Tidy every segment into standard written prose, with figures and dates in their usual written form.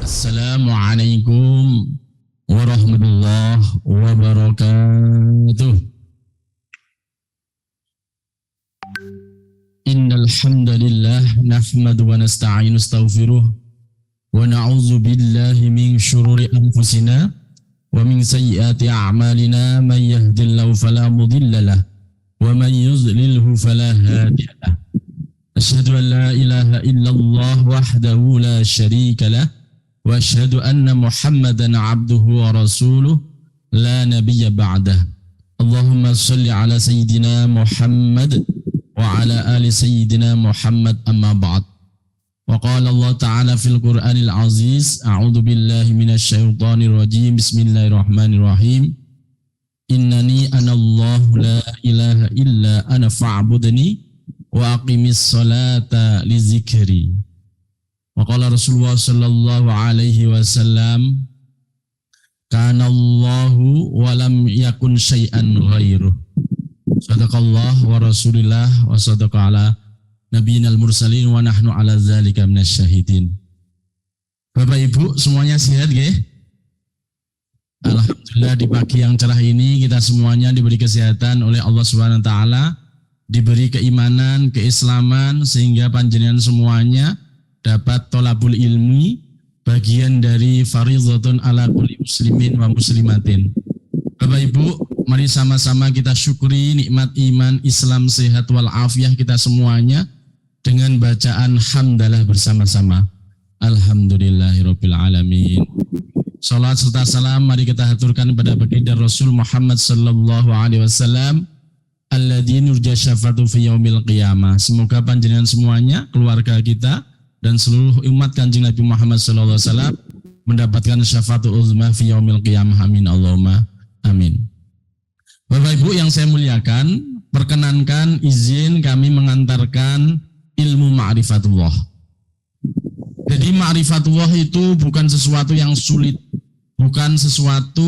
Assalamualaikum warahmatullahi wabarakatuh. Innal hamdalillah nahmadu wa nasta'inu nastaghfiruh wa na'udzu billahi min syururi anfusina wa min sayyiati a'malina man yahdihillahu fala mudilla lahu wa man yudlilhu fala hadiya lahu. Asyhadu an la ilaha illallah wahdahu la syarika lahu wa asyhadu anna Muhammadan abduhu wa rasuluh la nabiyya ba'dah. Allahumma shalli ala sayyidina Muhammad wa ala ali sayyidina Muhammad amma ba'd. Wa qala Allah ta'ala fil Qur'anil aziz, a'udzu billahi minasy syaithanir rajim. Bismillahirrahmanirrahim. Innani anallahu la ilaha illa ana fa'budni wa aqimis salata li zikri. Wa qala Rasulullah sallallahu alaihi wasallam, kana Allahu wa lam yakun syai'an ghairuh. Sadaqallah wa rasulillah wa sadaqa ala nabiyinal mursalin wa nahnu ala dzalika minasyahidin. Bapak Ibu semuanya sehat nggih? Alhamdulillah di pagi yang cerah ini kita semuanya diberi kesehatan oleh Allah Subhanahu wa taala, diberi keimanan, keislaman sehingga panjenengan semuanya dapat tolabul ilmi, bagian dari fardhatun ala kulli muslimin wa muslimatin. Bapak Ibu, mari sama-sama kita syukuri nikmat iman, Islam, sehat wal afiah kita semuanya dengan bacaan hamdalah bersama-sama. Alhamdulillahirabbil alamin. Salat serta salam mari kita haturkan pada baginda Rasul Muhammad sallallahu alaihi wasallam alladzi nurja syafa'atu fi yaumil qiyamah. Semoga panjenengan semuanya, keluarga kita dan seluruh umat Kanjeng Nabi Muhammad sallallahu alaihi wasallam mendapatkan syafa'atul uzma fi yaumil qiyamah. Amin Allahumma amin. Bapak Ibu yang saya muliakan, perkenankan izin kami mengantarkan ilmu ma'rifatullah. Jadi ma'rifatullah itu bukan sesuatu yang sulit, bukan sesuatu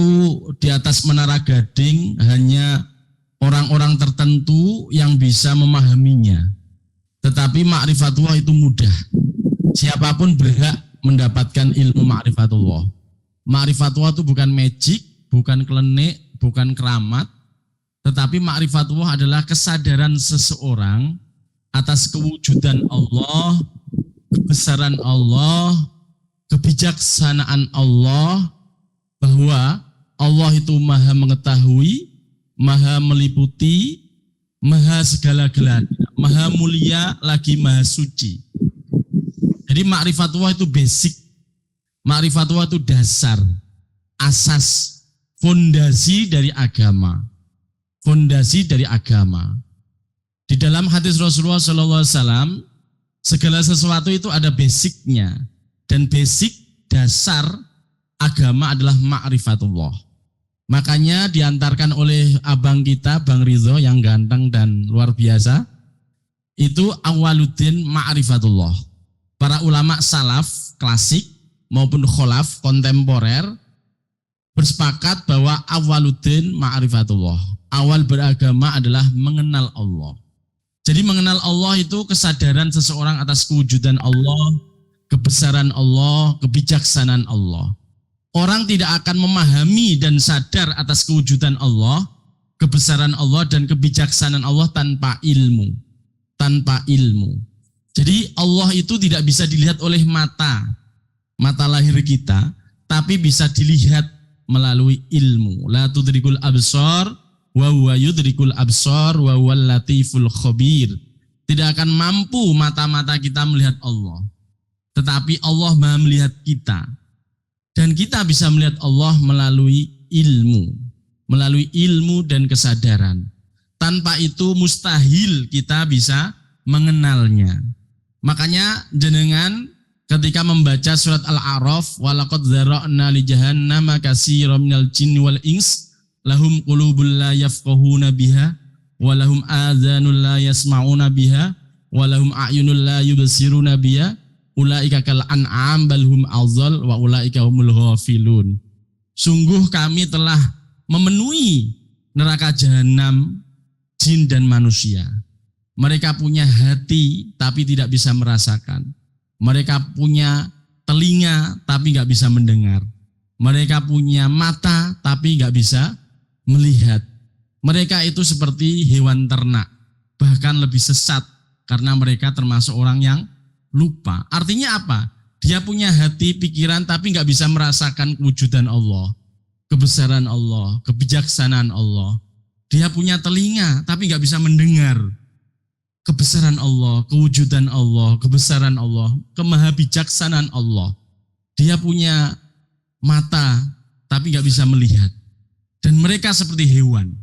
di atas menara gading hanya orang-orang tertentu yang bisa memahaminya. Tetapi ma'rifatullah itu mudah. Siapapun berhak mendapatkan ilmu ma'rifatullah. Ma'rifatullah itu bukan magic, bukan klenik, bukan keramat, tetapi ma'rifatullah adalah kesadaran seseorang atas kewujudan Allah, kebesaran Allah, kebijaksanaan Allah, bahwa Allah itu maha mengetahui, maha meliputi, maha segala-galanya, maha mulia lagi maha suci. Jadi ma'rifatullah itu basic, ma'rifatullah itu dasar, asas, fondasi dari agama. Fondasi dari agama. Di dalam hadis Rasulullah SAW, segala sesuatu itu ada basicnya, dan basic dasar agama adalah ma'rifatullah. Makanya diantarkan oleh abang kita, Bang Ridho yang ganteng dan luar biasa, itu awaluddin ma'rifatullah. Para ulama salaf klasik maupun kholaf kontemporer bersepakat bahwa awaluddin ma'rifatullah. Awal beragama adalah mengenal Allah. Jadi mengenal Allah itu kesadaran seseorang atas kewujudan Allah, kebesaran Allah, kebijaksanaan Allah. Orang tidak akan memahami dan sadar atas kewujudan Allah, kebesaran Allah dan kebijaksanaan Allah tanpa ilmu. Tanpa ilmu. Jadi Allah itu tidak bisa dilihat oleh mata lahir kita, tapi bisa dilihat melalui ilmu. La tudrikul absar wa huwa yudrikul absar wa huwal latiful khabir. Tidak akan mampu mata-mata kita melihat Allah, tetapi Allah Maha melihat kita. Dan kita bisa melihat Allah melalui ilmu dan kesadaran. Tanpa itu mustahil kita bisa mengenalnya. Makanya jenengan ketika membaca surat Al-A'raf, walaqad dzara'na li jahannama katsiran minal jinni wal ins lahum qulubul la yafqahuna biha wa lahum adzanul la yasma'una biha wa lahum a'yunul la yubsiruna biha ulaika kal an'am bal hum adzal wa ulaika humul ghafilun. Sungguh kami telah memenuhi neraka jahanam jin dan manusia. Mereka punya hati tapi tidak bisa merasakan. Mereka punya telinga tapi nggak bisa mendengar. Mereka punya mata tapi nggak bisa melihat. Mereka itu seperti hewan ternak, bahkan lebih sesat karena mereka termasuk orang yang lupa. Artinya apa? Dia punya hati, pikiran tapi nggak bisa merasakan kewujudan Allah, kebesaran Allah, kebijaksanaan Allah. Dia punya telinga tapi nggak bisa mendengar kebesaran Allah, kewujudan Allah, kebesaran Allah, kemahabijaksanaan Allah. Dia punya mata tapi nggak bisa melihat. Dan mereka seperti hewan.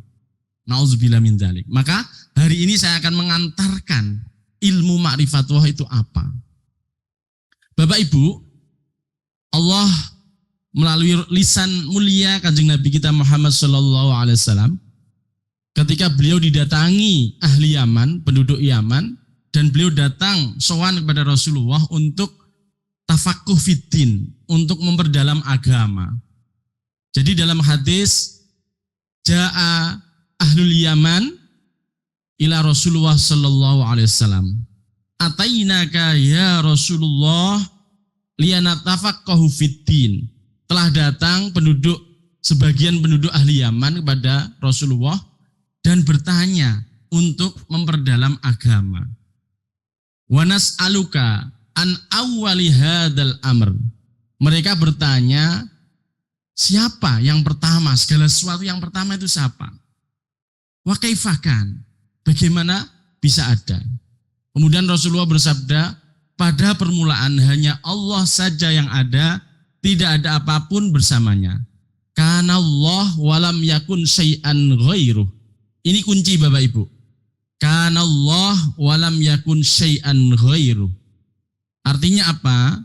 Nauzubillah min dzalik. Maka hari ini saya akan mengantarkan ilmu ma'rifatullah itu apa. Bapak Ibu, Allah melalui lisan mulia Kanjeng Nabi kita Muhammad sallallahu alaihi wasallam ketika beliau didatangi ahli Yaman, penduduk Yaman, dan beliau datang sowan kepada Rasulullah untuk tafaqquh fiddin, untuk memperdalam agama. Jadi dalam hadis Ja'a ahlul Yaman ila Rasulullah sallallahu alaihi wasallam. Atainaka ya Rasulullah liyanatafaqahu fiddin. Telah datang sebagian penduduk ahli Yaman kepada Rasulullah dan bertanya untuk memperdalam agama. Wa nas'aluka an awwali hadzal amr. Mereka bertanya, siapa yang pertama? Segala sesuatu yang pertama itu siapa? Wa kaifakan? Bagaimana bisa ada? Kemudian Rasulullah bersabda, pada permulaan hanya Allah saja yang ada, tidak ada apapun bersamanya. Kana Allah walam yakun syai'an ghairuh. Ini kunci Bapak Ibu. Kana Allah walam yakun syai'an ghairuh. Artinya apa?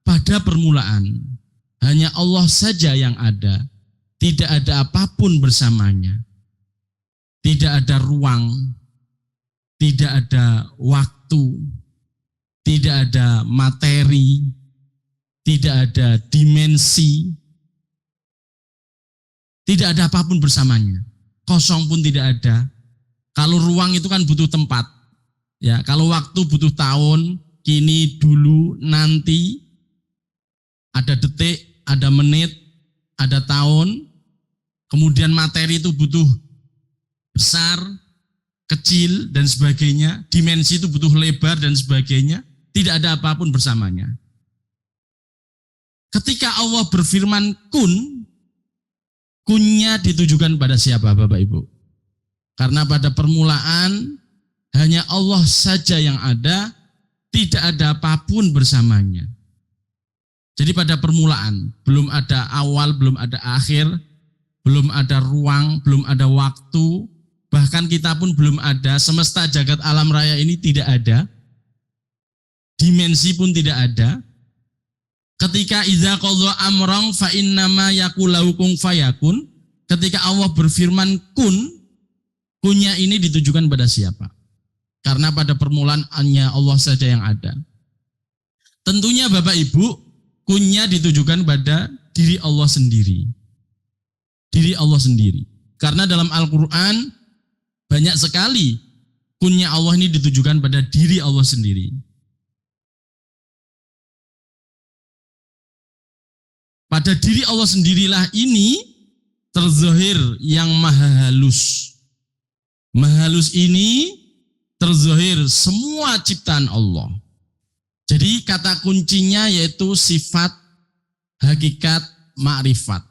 Pada permulaan hanya Allah saja yang ada, tidak ada apapun bersamanya. Tidak ada ruang, tidak ada waktu, tidak ada materi, tidak ada dimensi, tidak ada apapun bersamanya. Kosong pun tidak ada. Kalau ruang itu kan butuh tempat. Ya, kalau waktu butuh tahun, kini, dulu, nanti, ada detik, ada menit, ada tahun. Kemudian materi itu butuh besar, kecil, dan sebagainya. Dimensi itu butuh lebar dan sebagainya. Tidak ada apapun bersamanya. Ketika Allah berfirman kun, kunnya ditujukan pada siapa Bapak Ibu? Karena pada permulaan hanya Allah saja yang ada, tidak ada apapun bersamanya. Jadi pada permulaan, belum ada awal, belum ada akhir, belum ada ruang, belum ada waktu, bahkan kita pun belum ada, semesta jagat alam raya ini tidak ada, dimensi pun tidak ada. Ketika idza qadha amran fa innama yaqulu kun fayakun, ketika Allah berfirman kun, kunnya ini ditujukan pada siapa? Karena pada permulaan hanya Allah saja yang ada. Tentunya Bapak Ibu, kunnya ditujukan pada diri Allah sendiri. Diri Allah sendiri. Karena dalam Al-Quran banyak sekali kunnya Allah ini ditujukan pada diri Allah sendiri. Pada diri Allah sendirilah ini terzahir yang maha halus. Maha halus ini terzahir semua ciptaan Allah. Jadi kata kuncinya yaitu sifat, hakikat, ma'rifat.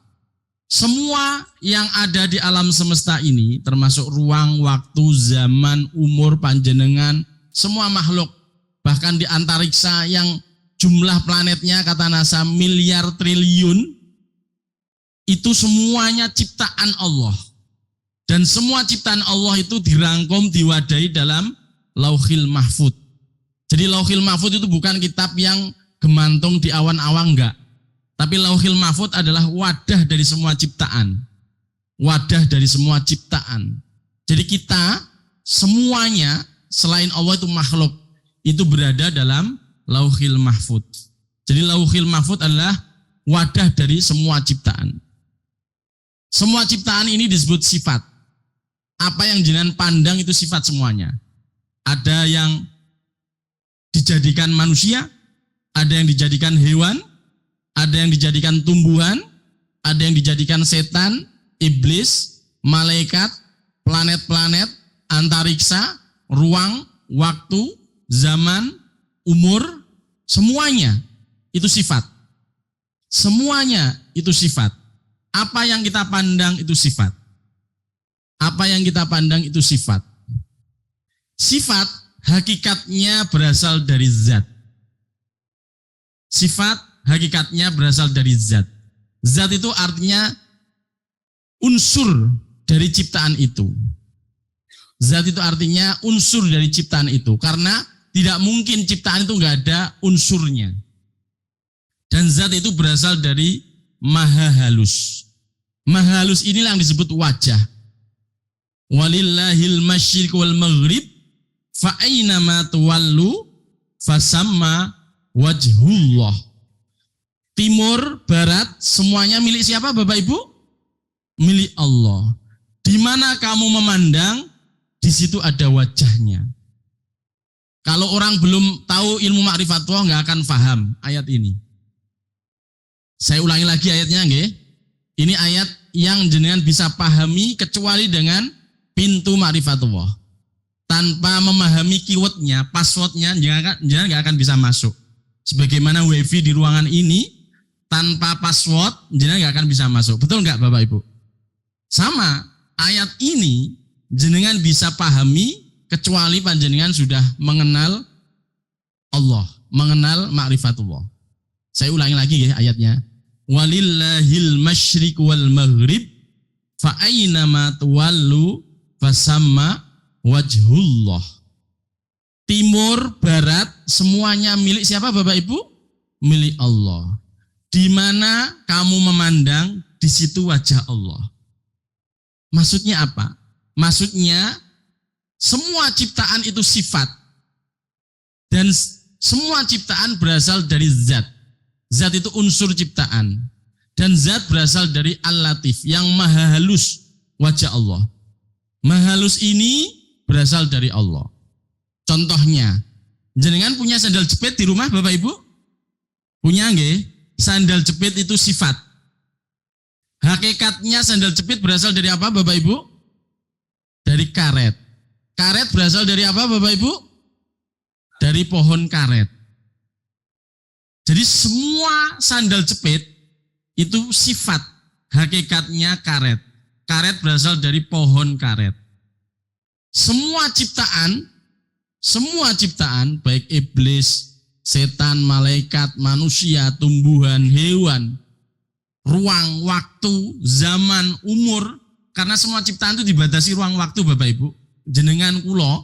Semua yang ada di alam semesta ini, termasuk ruang, waktu, zaman, umur, panjenengan, semua makhluk, bahkan di antariksa yang jumlah planetnya kata NASA miliar triliun, itu semuanya ciptaan Allah. Dan semua ciptaan Allah itu dirangkum, diwadahi dalam Lauhil Mahfud. Jadi Lauhil Mahfud itu bukan kitab yang gemantung di awan-awan, enggak. Tapi Lauhil Mahfud adalah wadah dari semua ciptaan. Wadah dari semua ciptaan. Jadi kita semuanya selain Allah itu makhluk. Itu berada dalam Lauhil Mahfud. Jadi Lauhil Mahfud adalah wadah dari semua ciptaan. Semua ciptaan ini disebut sifat. Apa yang jenengan pandang itu sifat semuanya. Ada yang dijadikan manusia, ada yang dijadikan hewan, ada yang dijadikan tumbuhan, ada yang dijadikan setan, iblis, malaikat, planet-planet, antariksa, ruang, waktu, zaman, umur, semuanya itu sifat. Semuanya itu sifat. Apa yang kita pandang itu sifat. Apa yang kita pandang itu sifat. Sifat hakikatnya berasal dari zat. Sifat hakikatnya berasal dari zat. Zat itu artinya unsur dari ciptaan itu. Zat itu artinya unsur dari ciptaan itu. Karena tidak mungkin ciptaan itu nggak ada unsurnya. Dan zat itu berasal dari maha halus. Maha halus inilah yang disebut wajah. Walillahil masyriq wal maghrib fa aynama tuwallu fasamma wajhullah. Timur, barat, semuanya milik siapa Bapak Ibu? Milik Allah. Di mana kamu memandang, di situ ada wajahnya. Kalau orang belum tahu ilmu ma'rifatullah nggak akan paham ayat ini. Saya ulangi lagi ayatnya, nggih. Ini ayat yang jenengan bisa pahami kecuali dengan pintu ma'rifatullah. Tanpa memahami keywordnya, passwordnya, jangan nggak akan bisa masuk. Sebagaimana wifi di ruangan ini, tanpa password, jenengan nggak akan bisa masuk. Betul nggak Bapak Ibu? Sama, ayat ini jenengan bisa pahami kecuali panjenengan sudah mengenal Allah, mengenal ma'rifatullah. Saya ulangi lagi ya ayatnya. Walillahil masyriq wal maghrib fa aynama tuwallu fasamma wajhullah. Timur, barat, semuanya milik siapa Bapak Ibu? Milik Allah. Di mana kamu memandang, di situ wajah Allah. Maksudnya apa? Maksudnya semua ciptaan itu sifat. Dan semua ciptaan berasal dari zat. Zat itu unsur ciptaan. Dan zat berasal dari Al-Latif yang maha halus, wajah Allah. Maha halus ini berasal dari Allah. Contohnya, jenengan punya sandal jepit di rumah Bapak Ibu? Punya nggih? Sandal jepit itu sifat. Hakikatnya sandal jepit berasal dari apa Bapak Ibu? Dari karet. Karet berasal dari apa Bapak Ibu? Dari pohon karet. Jadi semua sandal jepit itu sifat, hakikatnya karet. Karet berasal dari pohon karet. Semua ciptaan baik iblis, setan, malaikat, manusia, tumbuhan, hewan, ruang, waktu, zaman, umur, karena semua ciptaan itu dibatasi ruang waktu Bapak Ibu. Jenengan kula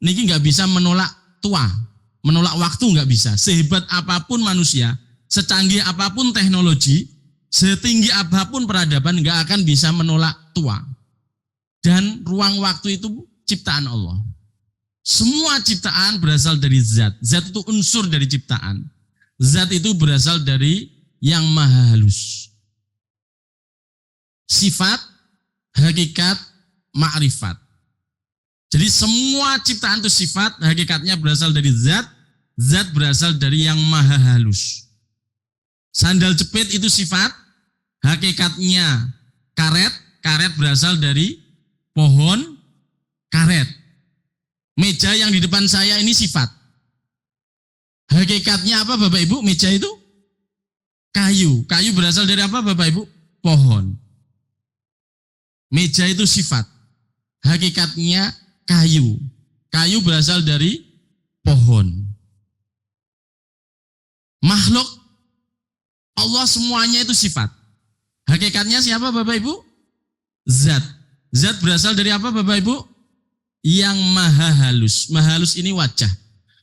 niki nggak bisa menolak tua. Menolak waktu nggak bisa. Sehebat apapun manusia, secanggih apapun teknologi, setinggi apapun peradaban nggak akan bisa menolak tua. Dan ruang waktu itu ciptaan Allah. Semua ciptaan berasal dari zat. Zat itu unsur dari ciptaan. Zat itu berasal dari yang maha halus. Sifat, hakikat, ma'rifat. Jadi semua ciptaan itu sifat, hakikatnya berasal dari zat, zat berasal dari yang maha halus. Sandal jepit itu sifat, hakikatnya karet, karet berasal dari pohon karet. Meja yang di depan saya ini sifat. Hakikatnya apa Bapak Ibu? Meja itu kayu. Kayu berasal dari apa Bapak Ibu? Pohon. Meja itu sifat. Hakikatnya kayu. Kayu berasal dari pohon. Makhluk Allah semuanya itu sifat. Hakikatnya siapa Bapak Ibu? Zat. Zat berasal dari apa Bapak Ibu? Yang maha halus. Maha halus ini wajah.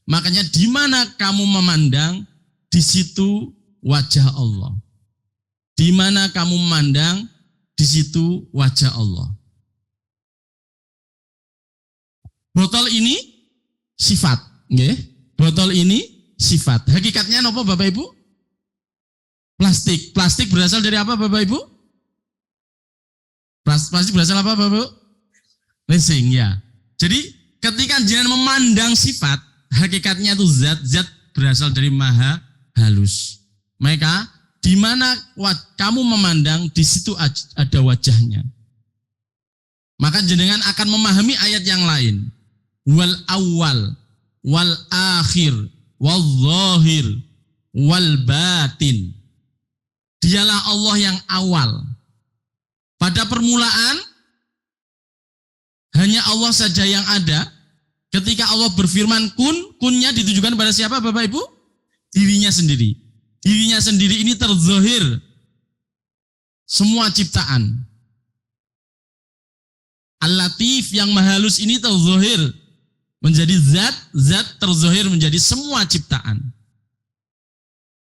Makanya di mana kamu memandang, di situ wajah Allah. Di mana kamu memandang, di situ wajah Allah. Botol ini sifat, nggih. Botol ini sifat. Hakikatnya apa Bapak Ibu? Plastik. Plastik berasal dari apa Bapak Ibu? Plastik berasal apa Bapak Ibu? Resin, ya. Jadi ketika jenengan memandang sifat, hakikatnya itu zat, zat berasal dari maha halus. Maka di mana kamu memandang, di situ ada wajahnya. Maka jenengan akan memahami ayat yang lain. Wal awal, wal akhir, wal zahir, wal batin. Dialah Allah yang awal. Pada permulaan, hanya Allah saja yang ada. Ketika Allah berfirman kunnya ditujukan pada siapa Bapak Ibu? Dirinya sendiri. Dirinya sendiri ini terzahir semua ciptaan. Al-Latif yang mahalus ini terzahir menjadi zat terzahir menjadi semua ciptaan.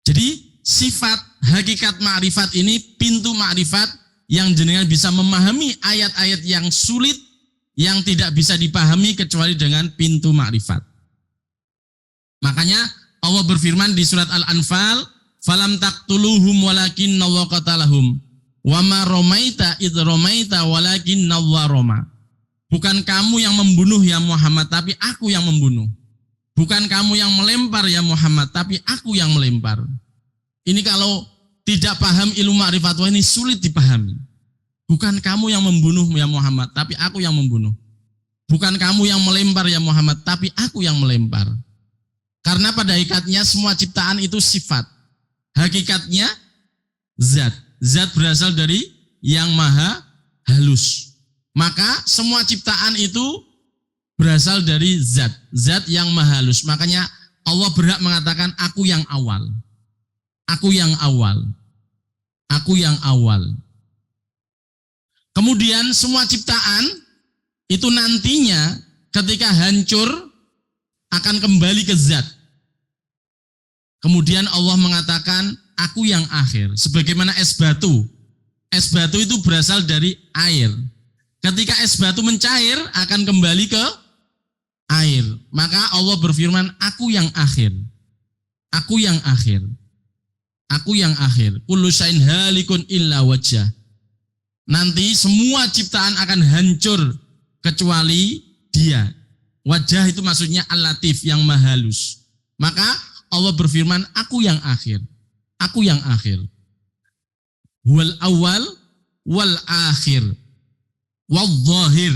Jadi sifat hakikat ma'rifat ini pintu ma'rifat yang jenengan bisa memahami ayat-ayat yang sulit yang tidak bisa dipahami kecuali dengan pintu ma'rifat. Makanya Allah berfirman di surat Al-Anfal, "Falam taqtuluhum walakinnallaha qatalahum wa ma ramaita id ramaita walakinnallaha rama." Bukan kamu yang membunuh ya Muhammad, tapi aku yang membunuh. Bukan kamu yang melempar ya Muhammad, tapi aku yang melempar. Ini kalau tidak paham ilmu ma'rifat ini sulit dipahami. Bukan kamu yang membunuh ya Muhammad, tapi aku yang membunuh. Bukan kamu yang melempar ya Muhammad, tapi aku yang melempar. Karena pada hakikatnya semua ciptaan itu sifat. Hakikatnya zat. Zat berasal dari yang maha halus. Maka semua ciptaan itu berasal dari zat. Zat yang maha halus. Makanya Allah berhak mengatakan aku yang awal. Aku yang awal. Aku yang awal. Kemudian semua ciptaan itu nantinya ketika hancur akan kembali ke zat. Kemudian Allah mengatakan aku yang akhir. Sebagaimana es batu. Es batu itu berasal dari air. Ketika es batu mencair akan kembali ke air. Maka Allah berfirman aku yang akhir. Aku yang akhir. Aku yang akhir. Kullu syai'in halikun illa wajhah. Nanti semua ciptaan akan hancur kecuali dia. Wajah itu maksudnya Al-Latif yang maha halus. Maka Allah berfirman, aku yang akhir. Aku yang akhir. Wal awal wal akhir. Wal zahir.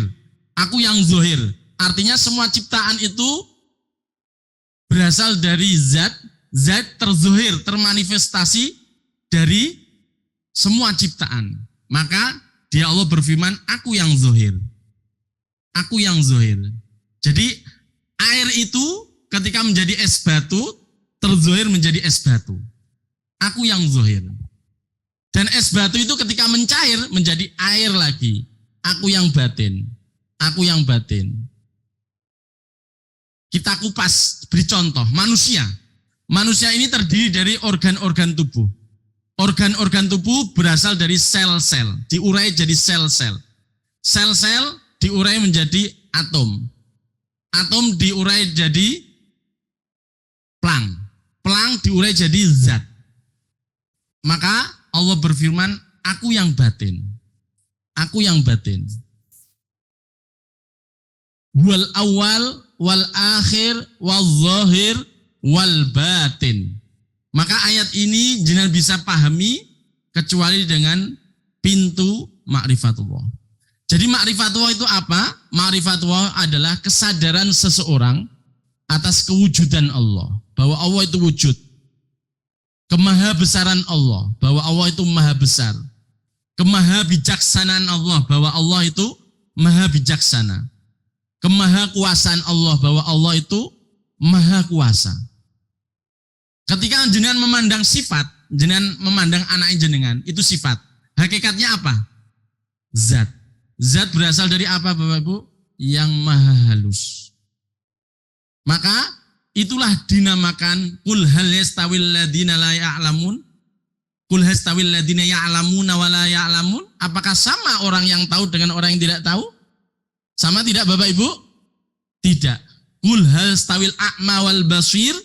Aku yang zahir. Artinya semua ciptaan itu berasal dari zat terzahir, termanifestasi dari semua ciptaan. Maka dia Allah berfirman, aku yang zahir. Aku yang zahir. Jadi air itu ketika menjadi es batu, terzahir menjadi es batu. Aku yang zahir. Dan es batu itu ketika mencair menjadi air lagi. Aku yang batin. Aku yang batin. Kita kupas, beri contoh. Manusia. Manusia ini terdiri dari organ-organ tubuh. Organ-organ tubuh berasal dari sel-sel. Diurai jadi sel-sel. Sel-sel diurai menjadi atom. Atom diurai jadi plang. Plang diurai jadi zat. Maka Allah berfirman, aku yang batin. Aku yang batin. Wal awal, wal akhir, wal zahir, wal batin. Maka ayat ini jangan bisa pahami kecuali dengan pintu ma'rifatullah. Jadi ma'rifatullah itu apa? Ma'rifatullah adalah kesadaran seseorang atas kewujudan Allah. Bahwa Allah itu wujud. Kemahabesaran Allah. Bahwa Allah itu maha besar. Kemahabijaksanaan Allah. Bahwa Allah itu maha bijaksana. Kemahakuasaan Allah. Bahwa Allah itu maha kuasa. Ketika jenengan memandang sifat, jenengan memandang anak jenengan, itu sifat. Hakikatnya apa? Zat. Zat berasal dari apa Bapak Ibu? Yang maha halus. Maka itulah dinamakan kul hal yastawil ladina la ya'lamun. Kul hastawil ladina ya'lamuna wa la ya'lamun. Apakah sama orang yang tahu dengan orang yang tidak tahu? Sama tidak Bapak Ibu? Tidak. Kul hal stawil a'ma wal basir.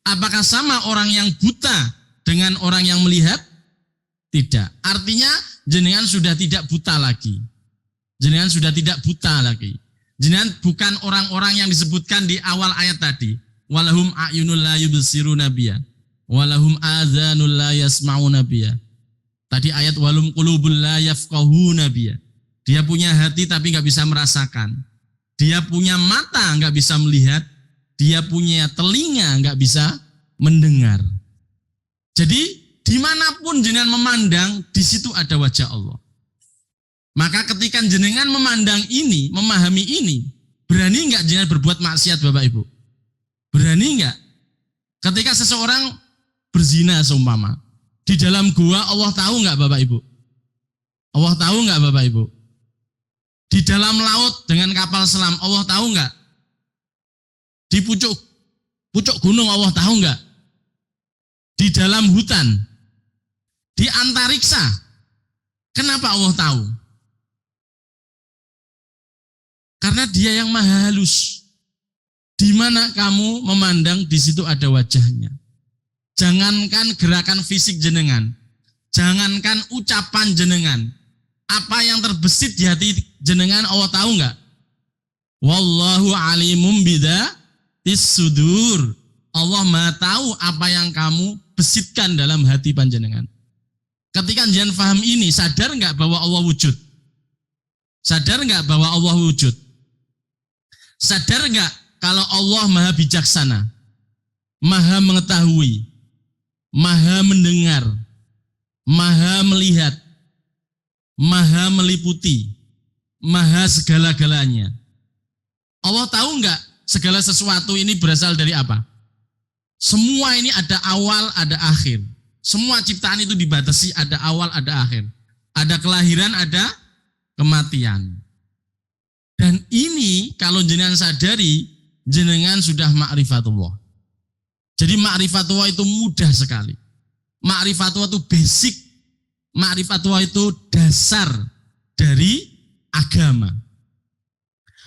Apakah sama orang yang buta dengan orang yang melihat? Tidak. Artinya jenengan sudah tidak buta lagi. Jenengan sudah tidak buta lagi. Jenengan bukan orang-orang yang disebutkan di awal ayat tadi. Walahum a'yunul la yubsiruna biha. walahum adzanul la yasma'una biha. Tadi ayat walum qulubul la yafqahuna biha. Dia punya hati tapi nggak bisa merasakan. Dia punya mata nggak bisa melihat. Dia punya telinga nggak bisa mendengar. Jadi dimanapun jenengan memandang, di situ ada wajah Allah. Maka ketika jenengan memandang ini, memahami ini, berani nggak jenengan berbuat maksiat Bapak Ibu? Berani nggak? Ketika seseorang berzina seumpama, di dalam gua Allah tahu nggak Bapak Ibu? Allah tahu nggak Bapak Ibu? Di dalam laut dengan kapal selam Allah tahu nggak? Di pucuk gunung Allah tahu nggak? Di dalam hutan, di antariksa, kenapa Allah tahu? Karena Dia yang maha halus. Di mana kamu memandang, di situ ada wajahnya. Jangankan gerakan fisik jenengan, jangankan ucapan jenengan, apa yang terbesit di hati jenengan Allah tahu nggak? Wallahu alimum bidatis sudur. Allah maha tahu apa yang kamu besitkan dalam hati panjenengan. Ketika jenengan paham ini, sadar nggak bahwa Allah wujud? Sadar nggak bahwa Allah wujud? Sadar nggak kalau Allah maha bijaksana, maha mengetahui, maha mendengar, maha melihat, maha meliputi, maha segala-galanya. Allah tahu nggak segala sesuatu ini berasal dari apa? Semua ini ada awal, ada akhir. Semua ciptaan itu dibatasi, ada awal, ada akhir. Ada kelahiran, ada kematian. Dan ini kalau jenengan sadari, jenengan sudah ma'rifatullah. Jadi ma'rifatullah itu mudah sekali. Ma'rifatullah itu basic. Ma'rifatullah itu dasar dari agama.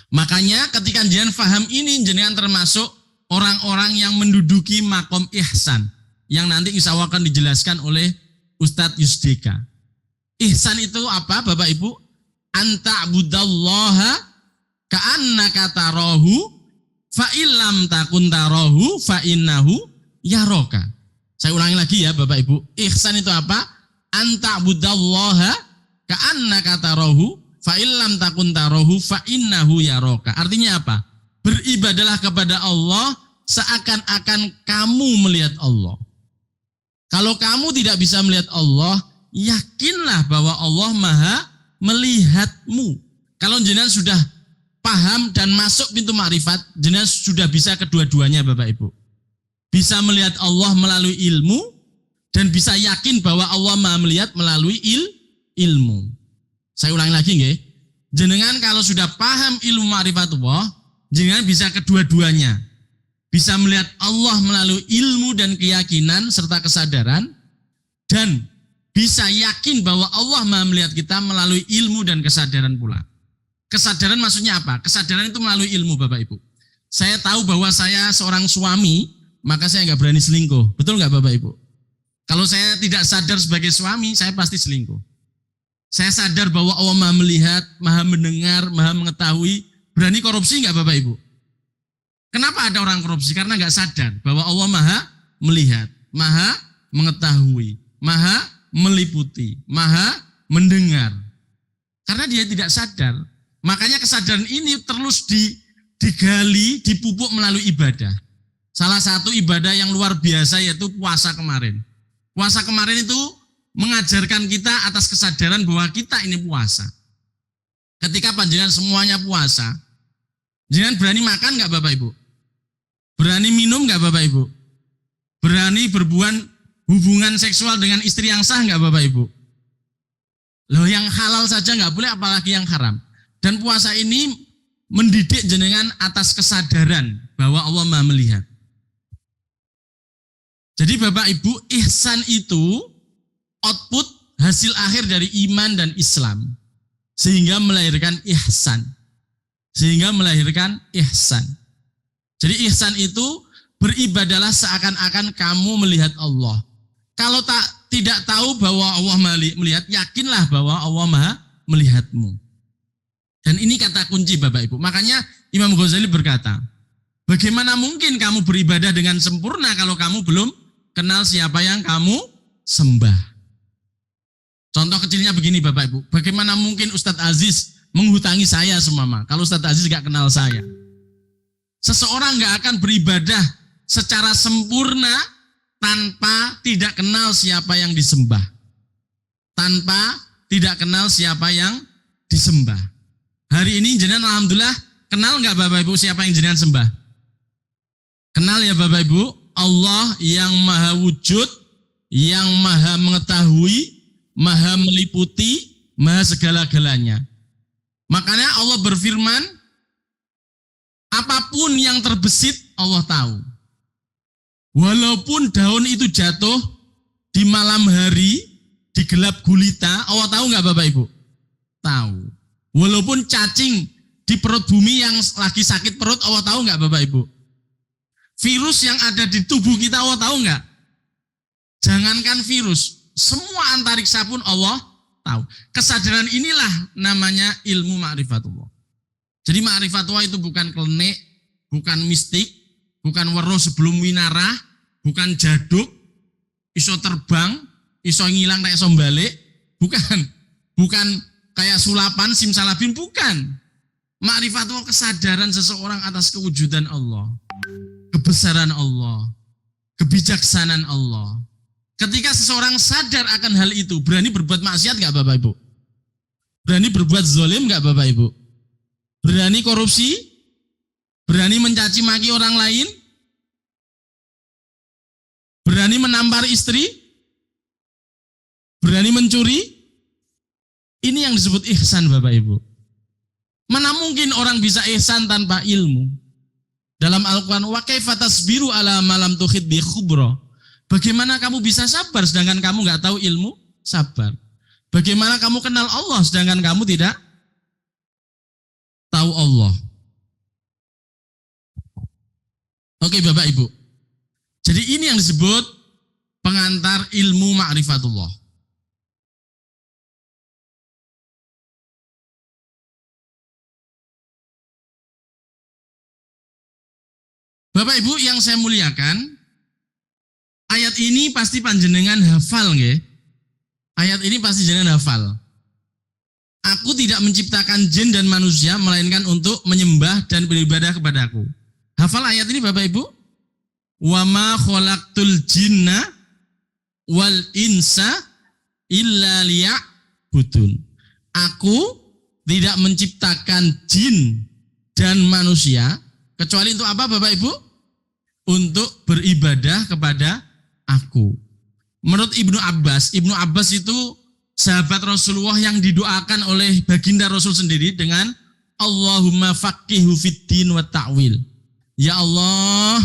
Makanya ketika jenengan paham ini, jenengan termasuk orang-orang yang menduduki makom ihsan. Yang nanti insya Allah akan dijelaskan oleh Ustadz Yusdika. Ihsan itu apa Bapak Ibu? Anta'budallaha ka'annaka tarahu fa illam takun tarahu fa innahu yaraka. Saya ulangi lagi ya Bapak Ibu. Ihsan itu apa? Anta'budallaha ka'annaka tarahu fa illam takun tarahu fa innahu yaraka. Artinya apa? Beribadalah kepada Allah seakan-akan kamu melihat Allah. Kalau kamu tidak bisa melihat Allah, yakinlah bahwa Allah maha melihatmu. Kalau jenengan sudah paham dan masuk pintu ma'rifat, jenengan sudah bisa kedua-duanya Bapak Ibu. Bisa melihat Allah melalui ilmu dan bisa yakin bahwa Allah maha melihat melalui ilmu. Saya ulangi lagi nggih. Jenengan kalau sudah paham ilmu ma'rifatullah, jenengan bisa kedua-duanya. Bisa melihat Allah melalui ilmu dan keyakinan serta kesadaran, dan bisa yakin bahwa Allah maha melihat kita melalui ilmu dan kesadaran pula. Kesadaran maksudnya apa? Kesadaran itu melalui ilmu Bapak Ibu. Saya tahu bahwa saya seorang suami, maka saya nggak berani selingkuh. Betul nggak Bapak Ibu? Kalau saya tidak sadar sebagai suami, saya pasti selingkuh. Saya sadar bahwa Allah maha melihat, maha mendengar, maha mengetahui. Berani korupsi nggak Bapak Ibu? Kenapa ada orang korupsi? Karena nggak sadar bahwa Allah maha melihat, maha mengetahui, maha meliputi, maha mendengar. Karena dia tidak sadar. Makanya kesadaran ini terus digali, dipupuk melalui ibadah. Salah satu ibadah yang luar biasa yaitu puasa kemarin. Puasa kemarin itu mengajarkan kita atas kesadaran bahwa kita ini puasa. Ketika panjenengan semuanya puasa, jenengan berani makan nggak Bapak Ibu? Berani minum nggak Bapak Ibu? Berani hubungan seksual dengan istri yang sah nggak Bapak Ibu? Loh, yang halal saja nggak boleh, apalagi yang haram. Dan puasa ini mendidik jenengan atas kesadaran bahwa Allah maha melihat. Jadi Bapak Ibu, ihsan itu output hasil akhir dari iman dan Islam. Sehingga melahirkan ihsan. Jadi ihsan itu beribadalah seakan-akan kamu melihat Allah. Kalau tidak tahu bahwa Allah melihat, yakinlah bahwa Allah maha melihatmu. Dan ini kata kunci Bapak Ibu. Makanya Imam Ghazali berkata, bagaimana mungkin kamu beribadah dengan sempurna kalau kamu belum kenal siapa yang kamu sembah. Contoh kecilnya begini Bapak Ibu, bagaimana mungkin Ustadz Aziz menghutangi saya seumpama kalau Ustadz Aziz gak kenal saya. Seseorang gak akan beribadah secara sempurna tanpa tidak kenal siapa yang disembah. Tanpa tidak kenal siapa yang disembah. Hari ini jenengan alhamdulillah kenal gak Bapak Ibu siapa yang jenengan sembah? Kenal ya Bapak Ibu, Allah yang maha wujud, yang maha mengetahui, maha meliputi, maha segala-galanya. Makanya Allah berfirman, apapun yang terbesit Allah tahu. Walaupun daun itu jatuh di malam hari, di gelap gulita, Allah tahu nggak Bapak Ibu? Tahu. Walaupun cacing di perut bumi yang lagi sakit perut, Allah tahu nggak Bapak Ibu? Virus yang ada di tubuh kita Allah tahu nggak? Jangankan virus, semua antariksa pun Allah tahu. Kesadaran inilah namanya ilmu ma'rifatullah. Jadi ma'rifatullah itu bukan klenik, bukan mistik, bukan weruh sebelum winarah, bukan jaduk, iso terbang, iso ngilang kayak iso balik, bukan. Bukan kayak sulapan, simsalabim, bukan. Ma'rifatullah kesadaran seseorang atas kewujudan Allah, kebesaran Allah, kebijaksanaan Allah. Ketika seseorang sadar akan hal itu, berani berbuat maksiat nggak Bapak Ibu? Berani berbuat zalim nggak Bapak Ibu? Berani korupsi? Berani mencaci maki orang lain? Berani menampar istri? Berani mencuri? Ini yang disebut ihsan Bapak Ibu. Mana mungkin orang bisa ihsan tanpa ilmu? Dalam Al-Quran, wa kaifa tasbiru ala malam tuhid bi khubra. Bagaimana kamu bisa sabar sedangkan kamu nggak tahu ilmu sabar? Bagaimana kamu kenal Allah sedangkan kamu tidak tahu Allah? Oke Bapak Ibu. Jadi ini yang disebut pengantar ilmu ma'rifatullah. Bapak Ibu yang saya muliakan, ayat ini pasti panjenengan hafal nggih? Ayat ini pasti jenengan hafal. Aku tidak menciptakan jin dan manusia melainkan untuk menyembah dan beribadah kepadaku. Hafal ayat ini Bapak Ibu? Wa ma khalaqtul jinna wal insa illa liya'budun. Aku tidak menciptakan jin dan manusia kecuali untuk apa Bapak Ibu? Untuk beribadah kepada aku. Menurut Ibnu Abbas itu sahabat Rasulullah yang didoakan oleh baginda Rasul sendiri dengan Allahumma faqihu fiddin wa ta'wil. Ya Allah,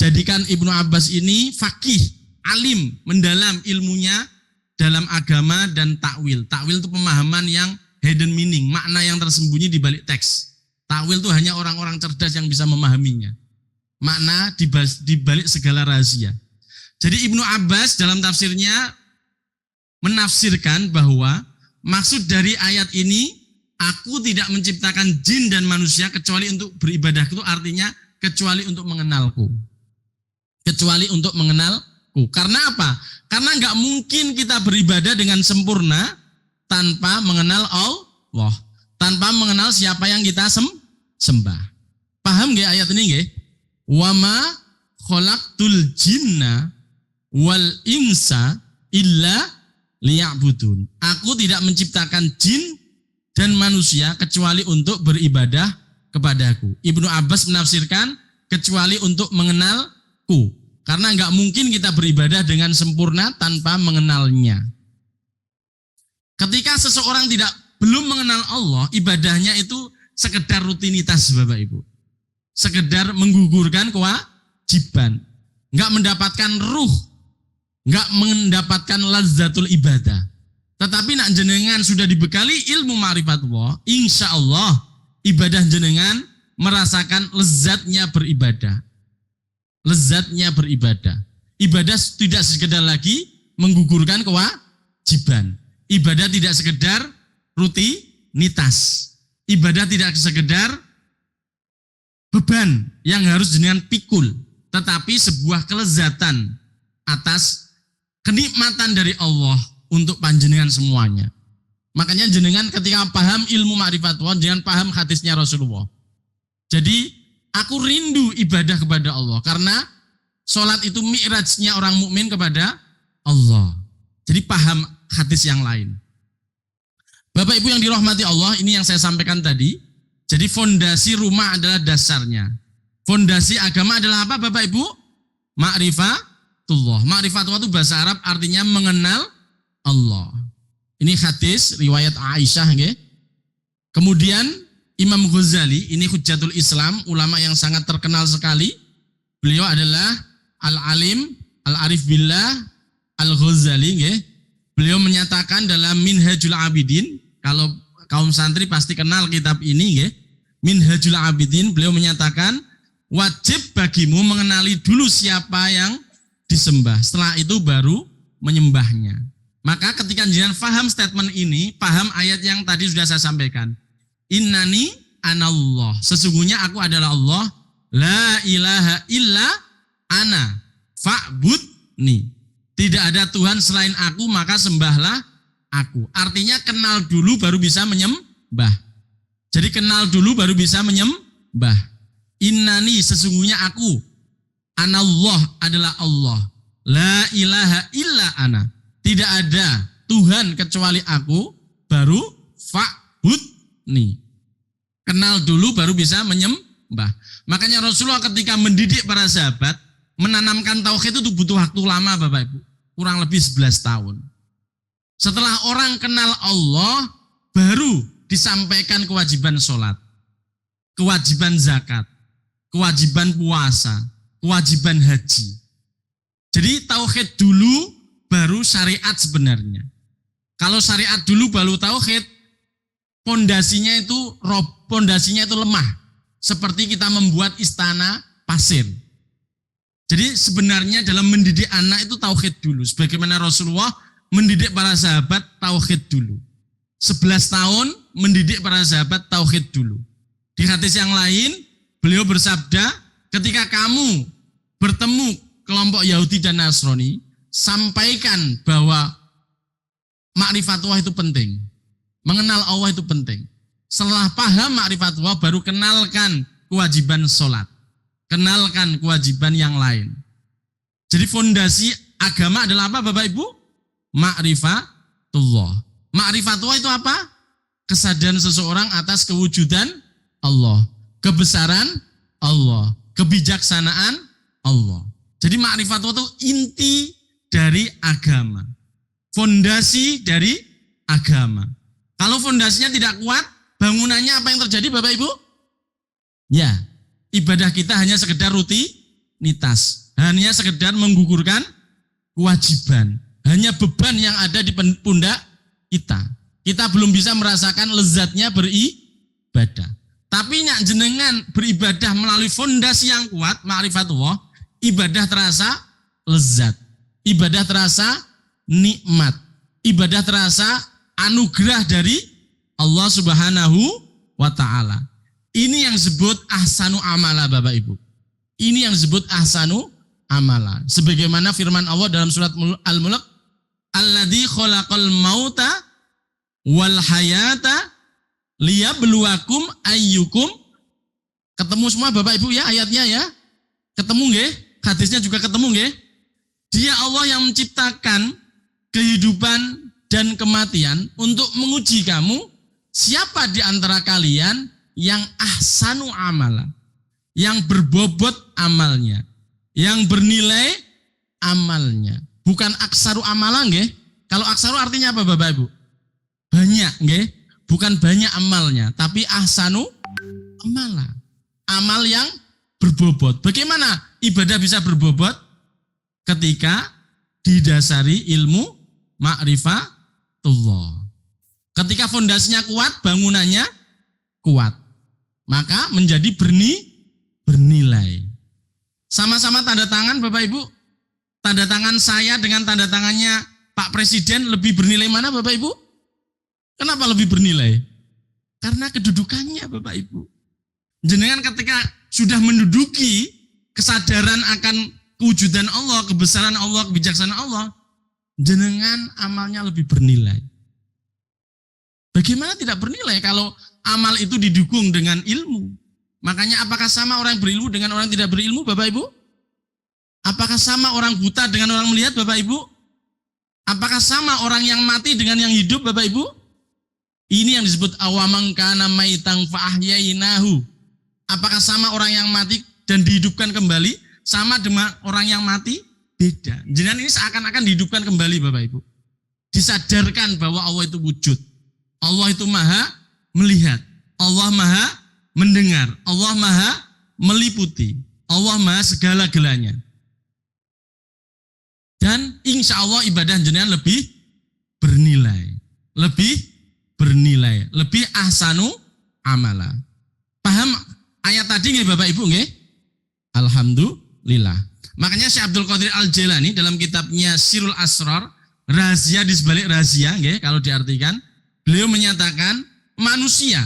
jadikan Ibnu Abbas ini faqih, alim, mendalam ilmunya dalam agama dan takwil. Takwil itu pemahaman yang hidden meaning, makna yang tersembunyi di balik teks. Takwil itu hanya orang-orang cerdas yang bisa memahaminya. Makna di balik segala rahasia. Jadi Ibnu Abbas dalam tafsirnya menafsirkan bahwa maksud dari ayat ini, aku tidak menciptakan jin dan manusia kecuali untuk beribadah, itu artinya kecuali untuk mengenalku. Kecuali untuk mengenalku. Karena apa? Karena nggak mungkin kita beribadah dengan sempurna tanpa mengenal Allah, tanpa mengenal siapa yang kita sembah. Paham nggak ayat ini nggih? Wa ma khalaqtul jinna wal insa illa liya'budun. Aku tidak menciptakan jin dan manusia kecuali untuk beribadah kepadaku. Ibnu Abbas menafsirkan kecuali untuk mengenalku. Karena nggak mungkin kita beribadah dengan sempurna tanpa mengenalnya. Ketika seseorang belum mengenal Allah, ibadahnya itu sekedar rutinitas Bapak Ibu. Sekedar menggugurkan kewajiban, nggak mendapatkan ruh, nggak mendapatkan lazzatul ibadah. Tetapi nak jenengan sudah dibekali ilmu ma'rifatullah, insya Allah ibadah jenengan merasakan lezatnya beribadah. Lezatnya beribadah. Ibadah tidak sekedar lagi menggugurkan kewajiban. Ibadah tidak sekedar rutinitas. Ibadah tidak sekedar beban yang harus jenengan pikul, tetapi sebuah kelezatan atas kenikmatan dari Allah untuk panjenengan semuanya. Makanya jenengan ketika paham ilmu ma'rifatullah, jangan paham hadisnya Rasulullah. Jadi aku rindu ibadah kepada Allah karena sholat itu mi'rajnya orang mukmin kepada Allah. Jadi paham hadis yang lain. Bapak Ibu yang dirahmati Allah, ini yang saya sampaikan tadi. Jadi fondasi rumah adalah dasarnya. Fondasi agama adalah apa Bapak Ibu? Ma'rifatullah. Ma'rifatullah itu bahasa Arab artinya mengenal Allah. Ini hadis riwayat Aisyah. Okay? Kemudian Imam Ghazali, ini Hujjatul Islam, ulama yang sangat terkenal sekali. Beliau adalah Al-Alim, Al-Arif Billah, Al-Ghazali. Okay? Beliau menyatakan dalam Minhajul Abidin, kalau kaum santri pasti kenal kitab ini. Okay? Minhajul Abidin, beliau menyatakan, wajib bagimu mengenali dulu siapa yang disembah. Setelah itu baru menyembahnya. Maka ketika jenengan paham statement ini, paham ayat yang tadi sudah saya sampaikan. Innani anallah. Sesungguhnya aku adalah Allah. La ilaha illa ana. Fa'budni. Tidak ada Tuhan selain aku, maka sembahlah aku. Artinya kenal dulu baru bisa menyembah. Jadi kenal dulu baru bisa menyembah. Innani, sesungguhnya aku. Anallah adalah Allah. La ilaha illa ana. Tidak ada Tuhan kecuali aku, baru fa'budni. Kenal dulu baru bisa menyembah. Makanya Rasulullah ketika mendidik para sahabat, menanamkan tauhid itu butuh waktu lama Bapak Ibu. Kurang lebih 11 tahun. Setelah orang kenal Allah, baru disampaikan kewajiban sholat, kewajiban zakat, kewajiban puasa, kewajiban haji. Jadi tauhid dulu baru syariat sebenarnya. Kalau syariat dulu baru tauhid, pondasinya itu lemah. Seperti kita membuat istana pasir. Jadi sebenarnya dalam mendidik anak itu tauhid dulu. Sebagaimana Rasulullah mendidik para sahabat tauhid dulu. 11 tahun mendidik para sahabat tauhid dulu. Di hadis yang lain, beliau bersabda, ketika kamu bertemu kelompok Yahudi dan Nasrani, sampaikan bahwa ma'rifatullah itu penting. Mengenal Allah itu penting. Setelah paham ma'rifatullah, baru kenalkan kewajiban sholat. Kenalkan kewajiban yang lain. Jadi fondasi agama adalah apa Bapak Ibu? Ma'rifatullah. Ma'rifatullah itu apa? Kesadaran seseorang atas kewujudan Allah. Kebesaran Allah. Kebijaksanaan Allah. Jadi ma'rifatullah itu inti dari agama. Fondasi dari agama. Kalau fondasinya tidak kuat, bangunannya apa yang terjadi Bapak Ibu? Ya, ibadah kita hanya sekedar rutinitas. Hanya sekedar menggugurkan kewajiban. Hanya beban yang ada di pundak kita. Kita belum bisa merasakan lezatnya beribadah. Tapi nyak jenengan beribadah melalui fondasi yang kuat, ma'rifatullah, ibadah terasa lezat. Ibadah terasa nikmat. Ibadah terasa anugerah dari Allah Subhanahu wa ta'ala. Ini yang disebut ahsanu amala Bapak Ibu. Ini yang disebut ahsanu amala. Sebagaimana firman Allah dalam surat Al-Mulk, alladzi khalaqal mauta wal hayata liyabluwakum ayyukum. Ketemu semua Bapak Ibu ya ayatnya ya? Ketemu nggih? Hadisnya juga ketemu nggih? Dia Allah yang menciptakan kehidupan dan kematian untuk menguji kamu, siapa di antara kalian yang ahsanu amala, yang berbobot amalnya, yang bernilai amalnya. Bukan aksaru amala nggih. Kalau aksaru artinya apa Bapak Ibu? Banyak nggih. Bukan banyak amalnya, tapi ahsanu amala. Amal yang berbobot. Bagaimana ibadah bisa berbobot? Ketika didasari ilmu ma'rifatullah. Ketika fondasinya kuat, bangunannya kuat. Maka menjadi bernilai. Sama-sama tanda tangan Bapak Ibu. Tanda tangan saya dengan tanda tangannya Pak Presiden lebih bernilai mana Bapak Ibu? Kenapa lebih bernilai? Karena kedudukannya Bapak Ibu. Jenengan ketika sudah menduduki kesadaran akan kewujudan Allah, kebesaran Allah, kebijaksanaan Allah, jenengan amalnya lebih bernilai. Bagaimana tidak bernilai kalau amal itu didukung dengan ilmu? Makanya apakah sama orang yang berilmu dengan orang yang tidak berilmu, Bapak Ibu? Apakah sama orang buta dengan orang melihat, Bapak Ibu? Apakah sama orang yang mati dengan yang hidup, Bapak Ibu? Ini yang disebut awamang kana maitang fa'ahyainahu. Apakah sama orang yang mati dan dihidupkan kembali sama dengan orang yang mati? Beda. Jenengan ini seakan-akan dihidupkan kembali, Bapak Ibu. Disadarkan bahwa Allah itu wujud. Allah itu maha melihat. Allah maha mendengar. Allah maha meliputi. Allah maha segala-galanya. Dan insya Allah ibadah jenengan lebih bernilai. Lebih ahsanu amala. Paham ayat tadi nggih Bapak Ibu nggih? Alhamdulillah. Makanya Syekh Abdul Qadir Al-Jailani dalam kitabnya Sirul Asrar, rahasia di sebalik rahasia nggih kalau diartikan, beliau menyatakan manusia